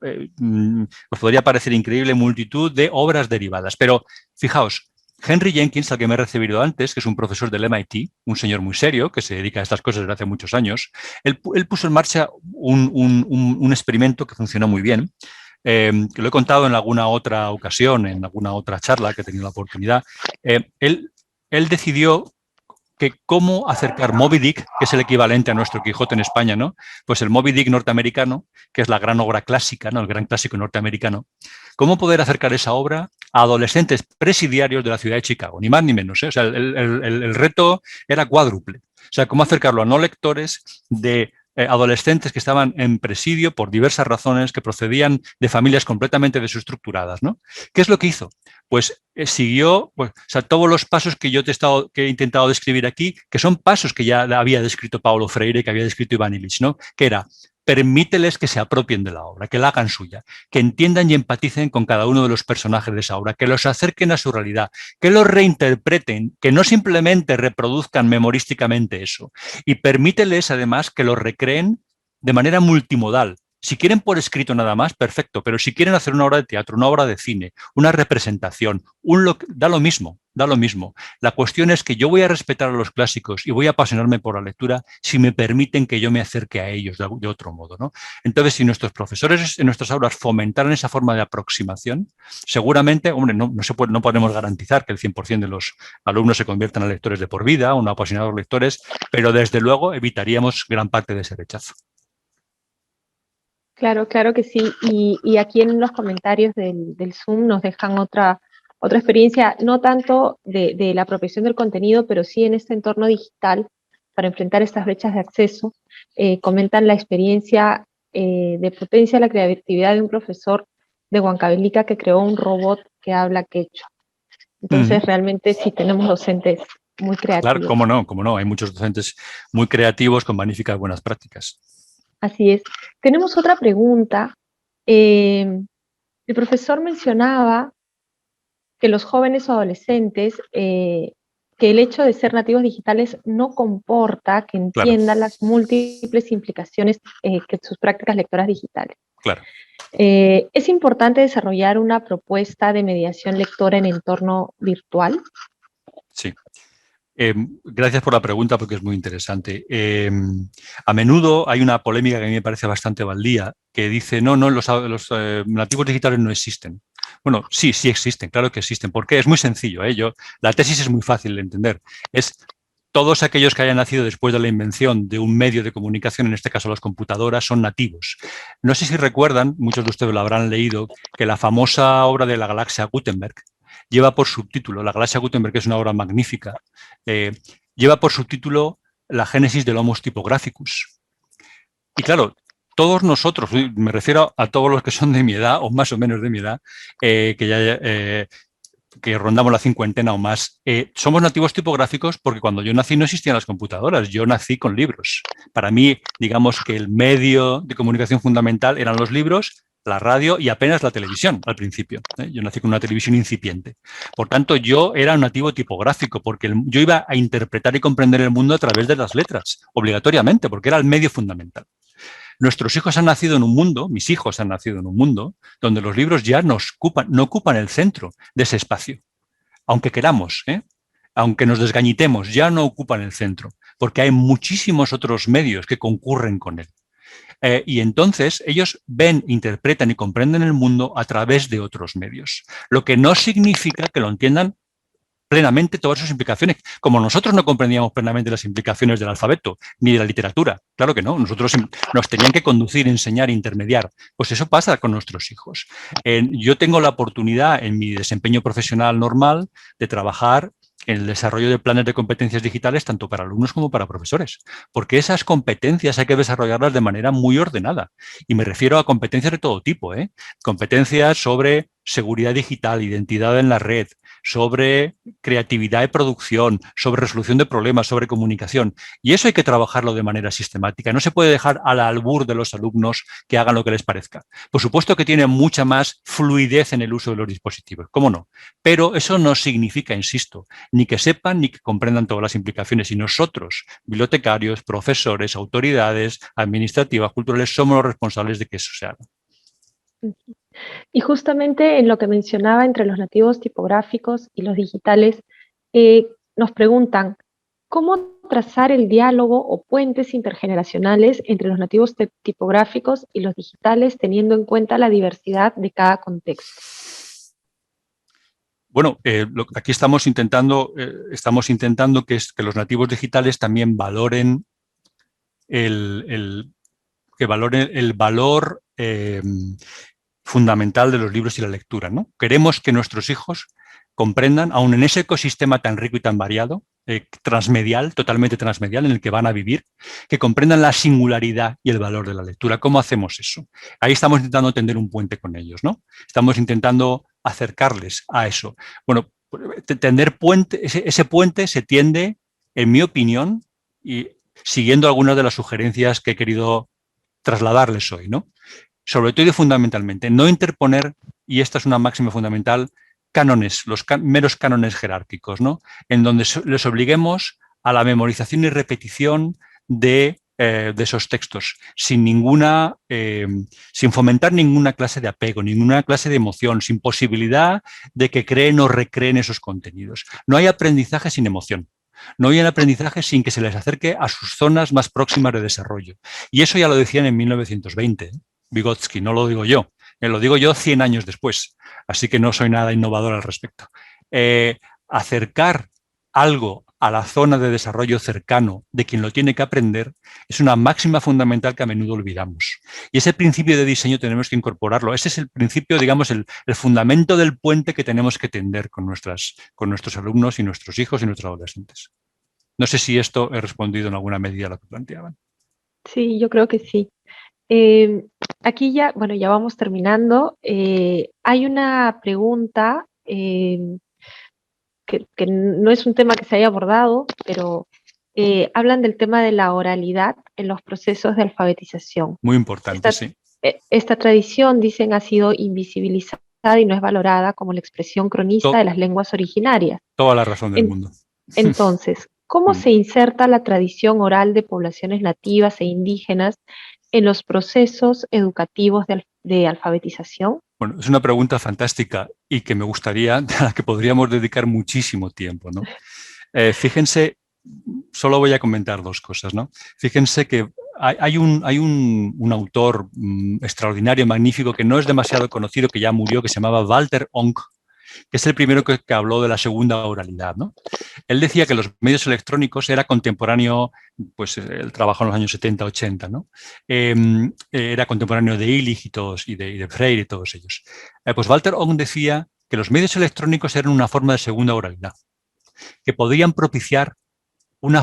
parecer increíble, multitud de obras derivadas. Pero fijaos, Henry Jenkins, al que me he referido antes, que es un profesor del MIT, un señor muy serio que se dedica a estas cosas desde hace muchos años, él puso en marcha un experimento que funcionó muy bien, que lo he contado en alguna otra ocasión, en alguna otra charla que he tenido la oportunidad. Él decidió que cómo acercar Moby Dick, que es el equivalente a nuestro Quijote en España, ¿no? Pues el Moby Dick norteamericano, que es la gran obra clásica, ¿no? El gran clásico norteamericano, cómo poder acercar esa obra a adolescentes presidiarios de la ciudad de Chicago, ni más ni menos, ¿eh? O sea, el reto era cuádruple. O sea, cómo acercarlo a no lectores de adolescentes que estaban en presidio por diversas razones, que procedían de familias completamente desestructuradas, ¿no? ¿Qué es lo que hizo? Pues siguió todos los pasos que yo que he intentado describir aquí, que son pasos que ya había descrito Paulo Freire, que había descrito Iván Illich, ¿no? Que era permíteles que se apropien de la obra, que la hagan suya, que entiendan y empaticen con cada uno de los personajes de esa obra, que los acerquen a su realidad, que los reinterpreten, que no simplemente reproduzcan memorísticamente eso, y permíteles además que lo recreen de manera multimodal. Si quieren por escrito nada más, perfecto, pero si quieren hacer una obra de teatro, una obra de cine, una representación, da lo mismo, da lo mismo. La cuestión es que yo voy a respetar a los clásicos y voy a apasionarme por la lectura si me permiten que yo me acerque a ellos de otro modo, ¿no? Entonces, si nuestros profesores en nuestras aulas fomentaran esa forma de aproximación, seguramente, hombre, no podemos garantizar que el 100% de los alumnos se conviertan en lectores de por vida o no apasionados lectores, pero desde luego evitaríamos gran parte de ese rechazo. Claro, claro que sí. Y aquí en los comentarios del Zoom nos dejan otra experiencia, no tanto de la apropiación del contenido, pero sí en este entorno digital para enfrentar estas brechas de acceso. Comentan la experiencia de potencia de la creatividad de un profesor de Huancavelica que creó un robot que habla quechua. Entonces, realmente sí tenemos docentes muy creativos. Claro, cómo no. Hay muchos docentes muy creativos con magníficas buenas prácticas. Así es. Tenemos otra pregunta. El profesor mencionaba que los jóvenes o adolescentes, que el hecho de ser nativos digitales no comporta que entiendan las múltiples implicaciones que sus prácticas lectoras digitales. Claro. ¿Es importante desarrollar una propuesta de mediación lectora en entorno virtual? Sí. Gracias por la pregunta porque es muy interesante. A menudo hay una polémica que a mí me parece bastante baldía que dice, no, los nativos digitales no existen. Bueno, sí existen, claro que existen. ¿Por qué? Es muy sencillo. La tesis es muy fácil de entender. Es todos aquellos que hayan nacido después de la invención de un medio de comunicación, en este caso las computadoras, son nativos. No sé si recuerdan, muchos de ustedes lo habrán leído, que la famosa obra de la galaxia Gutenberg lleva por subtítulo, la galaxia Gutenberg es una obra magnífica, lleva por subtítulo la génesis del Homo typographicus. Y claro, todos nosotros, me refiero a todos los que son de mi edad o más o menos de mi edad, que rondamos la cincuentena o más, somos nativos tipográficos porque cuando yo nací no existían las computadoras, yo nací con libros. Para mí, digamos que el medio de comunicación fundamental eran los libros, la radio y apenas la televisión al principio. Yo nací con una televisión incipiente. Por tanto, yo era un nativo tipográfico porque yo iba a interpretar y comprender el mundo a través de las letras, obligatoriamente, porque era el medio fundamental. Nuestros hijos han nacido en un mundo, mis hijos han nacido en un mundo, donde los libros ya no ocupan el centro de ese espacio. Aunque queramos, aunque nos desgañitemos, ya no ocupan el centro, porque hay muchísimos otros medios que concurren con él. Y entonces ellos ven, interpretan y comprenden el mundo a través de otros medios, lo que no significa que lo entiendan plenamente todas sus implicaciones, como nosotros no comprendíamos plenamente las implicaciones del alfabeto ni de la literatura. Claro que no, nosotros nos tenían que conducir, enseñar, intermediar. Pues eso pasa con nuestros hijos. Yo tengo la oportunidad en mi desempeño profesional normal de trabajar en el desarrollo de planes de competencias digitales tanto para alumnos como para profesores, porque esas competencias hay que desarrollarlas de manera muy ordenada. Y me refiero a competencias de todo tipo, competencias sobre seguridad digital, identidad en la red, sobre creatividad y producción, sobre resolución de problemas, sobre comunicación. Y eso hay que trabajarlo de manera sistemática. No se puede dejar al albur de los alumnos que hagan lo que les parezca. Por supuesto que tiene mucha más fluidez en el uso de los dispositivos, ¿cómo no? Pero eso no significa, insisto, ni que sepan ni que comprendan todas las implicaciones. Y nosotros, bibliotecarios, profesores, autoridades administrativas, culturales, somos los responsables de que eso se haga. Y justamente en lo que mencionaba entre los nativos tipográficos y los digitales, nos preguntan, ¿cómo trazar el diálogo o puentes intergeneracionales entre los nativos tipográficos y los digitales teniendo en cuenta la diversidad de cada contexto? Bueno, aquí estamos intentando que los nativos digitales también valoren el valor fundamental de los libros y la lectura, ¿no? Queremos que nuestros hijos comprendan, aun en ese ecosistema tan rico y tan variado, transmedial, totalmente transmedial, en el que van a vivir, que comprendan la singularidad y el valor de la lectura. ¿Cómo hacemos eso? Ahí estamos intentando tender un puente con ellos, ¿no? Estamos intentando acercarles a eso. Bueno, tender puente, ese puente se tiende, en mi opinión, y siguiendo algunas de las sugerencias que he querido trasladarles hoy, ¿no? Sobre todo y fundamentalmente, no interponer, y esta es una máxima fundamental, cánones, los meros cánones jerárquicos, ¿no? En donde les obliguemos a la memorización y repetición de esos textos, sin fomentar ninguna clase de apego, ninguna clase de emoción, sin posibilidad de que creen o recreen esos contenidos. No hay aprendizaje sin emoción. No hay un aprendizaje sin que se les acerque a sus zonas más próximas de desarrollo. Y eso ya lo decían en 1920, Vygotsky, no lo digo yo. Lo digo yo 100 años después, así que no soy nada innovador al respecto. Acercar algo a la zona de desarrollo cercano de quien lo tiene que aprender es una máxima fundamental que a menudo olvidamos. Y ese principio de diseño tenemos que incorporarlo. Ese es el principio, digamos, el fundamento del puente que tenemos que tender con nuestros alumnos y nuestros hijos y nuestros adolescentes. No sé si esto he respondido en alguna medida a lo que planteaban. Sí, yo creo que sí. Aquí ya, bueno, ya vamos terminando. Hay una pregunta que no es un tema que se haya abordado, pero hablan del tema de la oralidad en los procesos de alfabetización. Muy importante, sí. Esta tradición, dicen, ha sido invisibilizada y no es valorada como la expresión cronista de las lenguas originarias. Toda la razón del mundo. Entonces, ¿cómo se inserta la tradición oral de poblaciones nativas e indígenas en los procesos educativos de alfabetización? Bueno, es una pregunta fantástica y que me gustaría, a la que podríamos dedicar muchísimo tiempo, ¿no? Fíjense, solo voy a comentar dos cosas, ¿no? Fíjense que hay un autor extraordinario, magnífico, que no es demasiado conocido, que ya murió, que se llamaba Walter Onk, que es el primero que habló de la segunda oralidad, ¿no? Él decía que los medios electrónicos era contemporáneo, pues él trabajó en los años 70, 80, ¿no? Era contemporáneo de Illich y de Freire y todos ellos. Pues Walter Onk decía que los medios electrónicos eran una forma de segunda oralidad, que podían propiciar un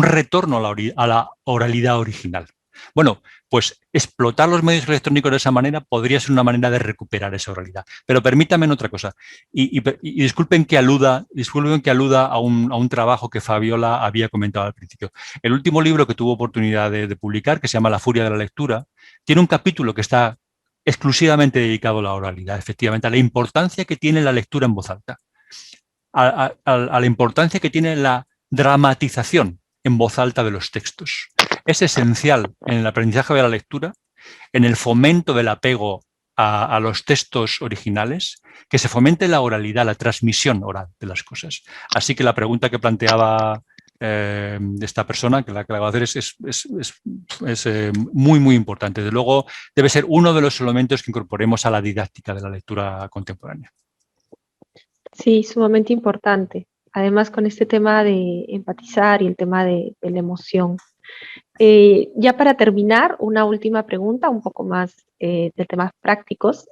retorno a la oralidad original. Bueno, pues explotar los medios electrónicos de esa manera podría ser una manera de recuperar esa oralidad. Pero permítanme otra cosa, y disculpen que aluda a un trabajo que Fabiola había comentado al principio. El último libro que tuvo oportunidad de publicar, que se llama La furia de la lectura, tiene un capítulo que está exclusivamente dedicado a la oralidad, efectivamente, a la importancia que tiene la lectura en voz alta, a la importancia que tiene la dramatización en voz alta de los textos. Es esencial en el aprendizaje de la lectura, en el fomento del apego a los textos originales, que se fomente la oralidad, la transmisión oral de las cosas. Así que la pregunta que planteaba esta persona, que la que va a hacer, es muy, muy importante. Desde luego, debe ser uno de los elementos que incorporemos a la didáctica de la lectura contemporánea. Sí, sumamente importante. Además, con este tema de empatizar y el tema de la emoción. Ya para terminar, una última pregunta, un poco más de temas prácticos.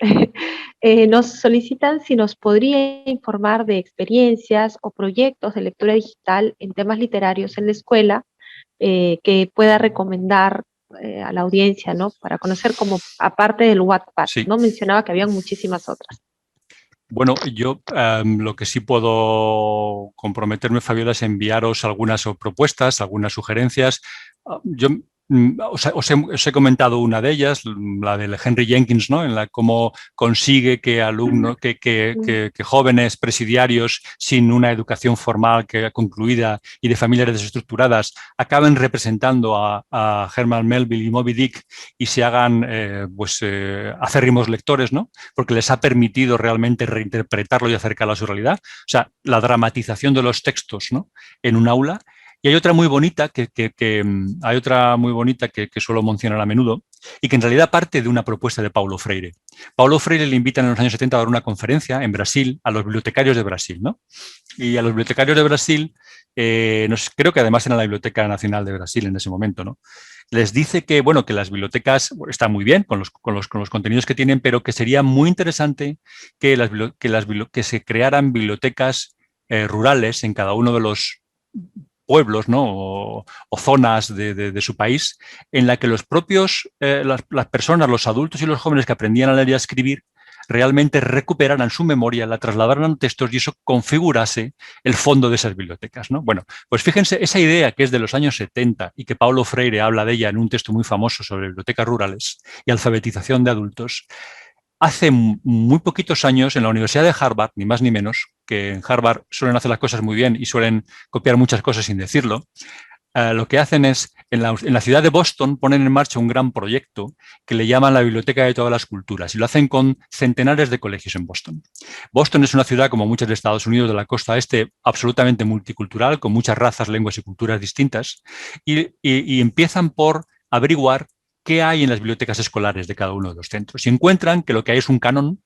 Nos solicitan si nos podría informar de experiencias o proyectos de lectura digital en temas literarios en la escuela que pueda recomendar a la audiencia, ¿no? Para conocer como aparte del Wattpad, Sí. ¿no? Mencionaba que habían muchísimas otras. Bueno, yo lo que sí puedo comprometerme, Fabiola, es enviaros algunas propuestas, algunas sugerencias. Yo os he comentado una de ellas, la del Henry Jenkins, ¿no? En la cómo consigue que alumnos, que jóvenes presidiarios sin una educación formal concluida y de familias desestructuradas acaben representando a Herman Melville y Moby Dick y se hagan acérrimos lectores, ¿no? Porque les ha permitido realmente reinterpretarlo y acercarlo a su realidad. O sea, la dramatización de los textos, ¿no? En un aula. Y hay otra muy bonita que suelo mencionar a menudo y que en realidad parte de una propuesta de Paulo Freire. Paulo Freire le invitan en los años 70 a dar una conferencia en Brasil a los bibliotecarios de Brasil, ¿no? Y a los bibliotecarios de Brasil, creo que además era la Biblioteca Nacional de Brasil en ese momento, ¿no? Les dice que, bueno, que las bibliotecas están muy bien con los contenidos que tienen, pero que sería muy interesante que se crearan bibliotecas rurales en cada uno de los pueblos, ¿no? o zonas de su país, en la que los propios, las personas, los adultos y los jóvenes que aprendían a leer y a escribir, realmente recuperaran su memoria, la trasladaran a textos y eso configurase el fondo de esas bibliotecas, ¿no? Bueno, pues fíjense, esa idea que es de los años 70 y que Paulo Freire habla de ella en un texto muy famoso sobre bibliotecas rurales y alfabetización de adultos, hace muy poquitos años en la Universidad de Harvard, ni más ni menos, que en Harvard suelen hacer las cosas muy bien y suelen copiar muchas cosas sin decirlo, lo que hacen es, en la ciudad de Boston, ponen en marcha un gran proyecto que le llaman la Biblioteca de todas las culturas y lo hacen con centenares de colegios en Boston. Boston es una ciudad, como muchas de Estados Unidos, de la costa este, absolutamente multicultural, con muchas razas, lenguas y culturas distintas, y empiezan por averiguar qué hay en las bibliotecas escolares de cada uno de los centros. Y encuentran que lo que hay es un canon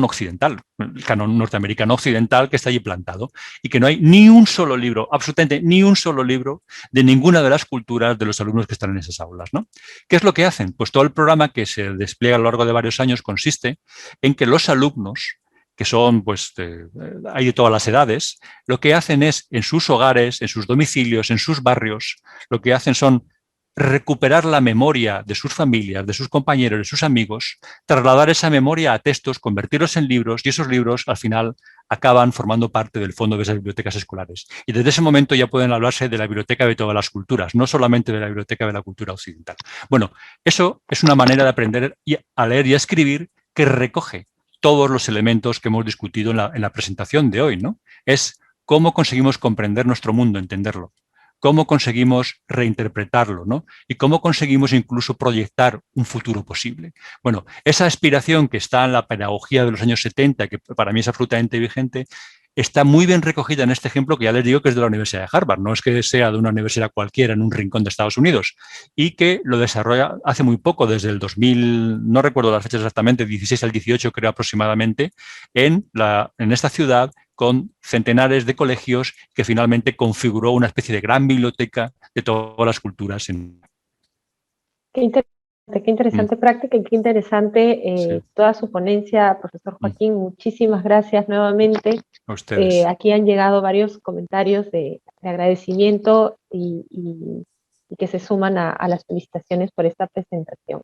occidental, el canon norteamericano occidental que está allí plantado y que no hay ni un solo libro, absolutamente ni un solo libro de ninguna de las culturas de los alumnos que están en esas aulas, ¿no? ¿Qué es lo que hacen? Pues todo el programa que se despliega a lo largo de varios años consiste en que los alumnos, que son, pues, hay de todas las edades, lo que hacen es en sus hogares, en sus domicilios, en sus barrios, lo que hacen son recuperar la memoria de sus familias, de sus compañeros, de sus amigos, trasladar esa memoria a textos, convertirlos en libros y esos libros al final acaban formando parte del fondo de esas bibliotecas escolares. Y desde ese momento ya pueden hablarse de la biblioteca de todas las culturas, no solamente de la biblioteca de la cultura occidental. Bueno, eso es una manera de aprender a leer y a escribir que recoge todos los elementos que hemos discutido en la presentación de hoy, ¿no? Es cómo conseguimos comprender nuestro mundo, entenderlo. Cómo conseguimos reinterpretarlo, ¿no? Y cómo conseguimos incluso proyectar un futuro posible. Bueno, esa aspiración que está en la pedagogía de los años 70, que para mí es absolutamente vigente, está muy bien recogida en este ejemplo que ya les digo que es de la Universidad de Harvard, no es que sea de una universidad cualquiera en un rincón de Estados Unidos, y que lo desarrolla hace muy poco, desde el 2000, no recuerdo las fechas exactamente, 16 al 18 creo aproximadamente, en esta ciudad, con centenares de colegios que finalmente configuró una especie de gran biblioteca de todas las culturas. Qué interesante práctica y qué interesante Sí. toda su ponencia, profesor Joaquín. Muchísimas gracias nuevamente. A ustedes. Aquí han llegado varios comentarios de agradecimiento y que se suman a las felicitaciones por esta presentación.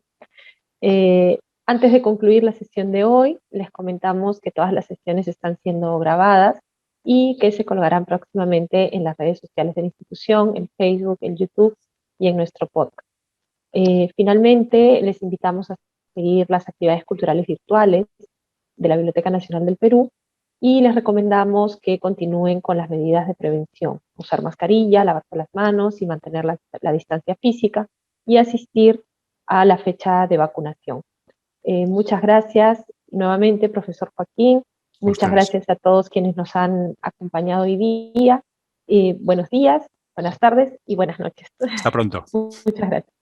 Antes de concluir la sesión de hoy, les comentamos que todas las sesiones están siendo grabadas y que se colgarán próximamente en las redes sociales de la institución, en Facebook, en YouTube y en nuestro podcast. Finalmente, les invitamos a seguir las actividades culturales virtuales de la Biblioteca Nacional del Perú y les recomendamos que continúen con las medidas de prevención, usar mascarilla, lavarse las manos y mantener la distancia física y asistir a la fecha de vacunación. Muchas gracias nuevamente, profesor Joaquín. Muchas gracias a todos quienes nos han acompañado hoy día. Buenos días, buenas tardes y buenas noches. Hasta pronto. Muchas gracias.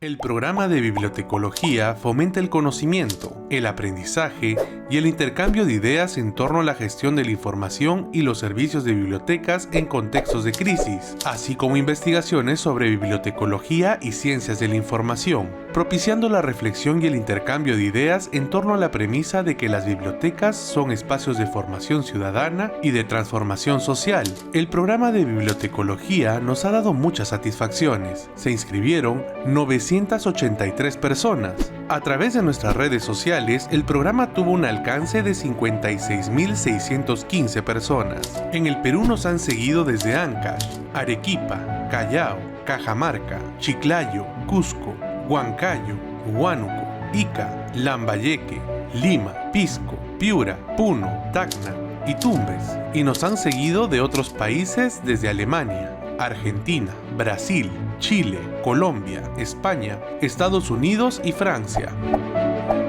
El programa de bibliotecología fomenta el conocimiento, el aprendizaje y el intercambio de ideas en torno a la gestión de la información y los servicios de bibliotecas en contextos de crisis, así como investigaciones sobre bibliotecología y ciencias de la información, propiciando la reflexión y el intercambio de ideas en torno a la premisa de que las bibliotecas son espacios de formación ciudadana y de transformación social. El programa de bibliotecología nos ha dado muchas satisfacciones. Se inscribieron 983 personas. A través de nuestras redes sociales, el programa tuvo un alcance de 56.615 personas. En el Perú nos han seguido desde Ancash, Arequipa, Callao, Cajamarca, Chiclayo, Cusco, Huancayo, Huánuco, Ica, Lambayeque, Lima, Pisco, Piura, Puno, Tacna y Tumbes. Y nos han seguido de otros países desde Alemania, Argentina, Brasil, Chile, Colombia, España, Estados Unidos y Francia.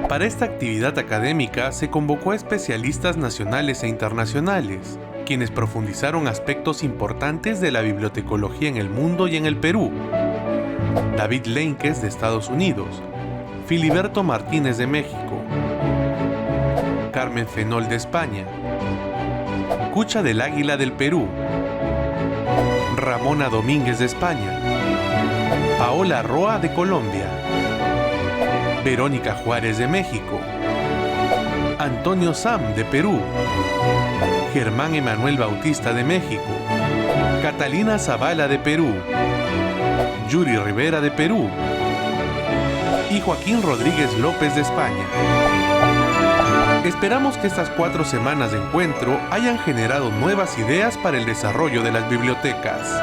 Para esta actividad académica se convocó a especialistas nacionales e internacionales, quienes profundizaron aspectos importantes de la bibliotecología en el mundo y en el Perú. David Leinques de Estados Unidos, Filiberto Martínez de México, Carmen Fenol de España, Cucha del Águila del Perú, Ramona Domínguez de España, Paola Roa de Colombia, Verónica Juárez de México, Antonio Sam de Perú, Germán Emanuel Bautista de México, Catalina Zavala de Perú, Yuri Rivera de Perú y Joaquín Rodríguez López de España. Esperamos que estas 4 semanas de encuentro hayan generado nuevas ideas para el desarrollo de las bibliotecas.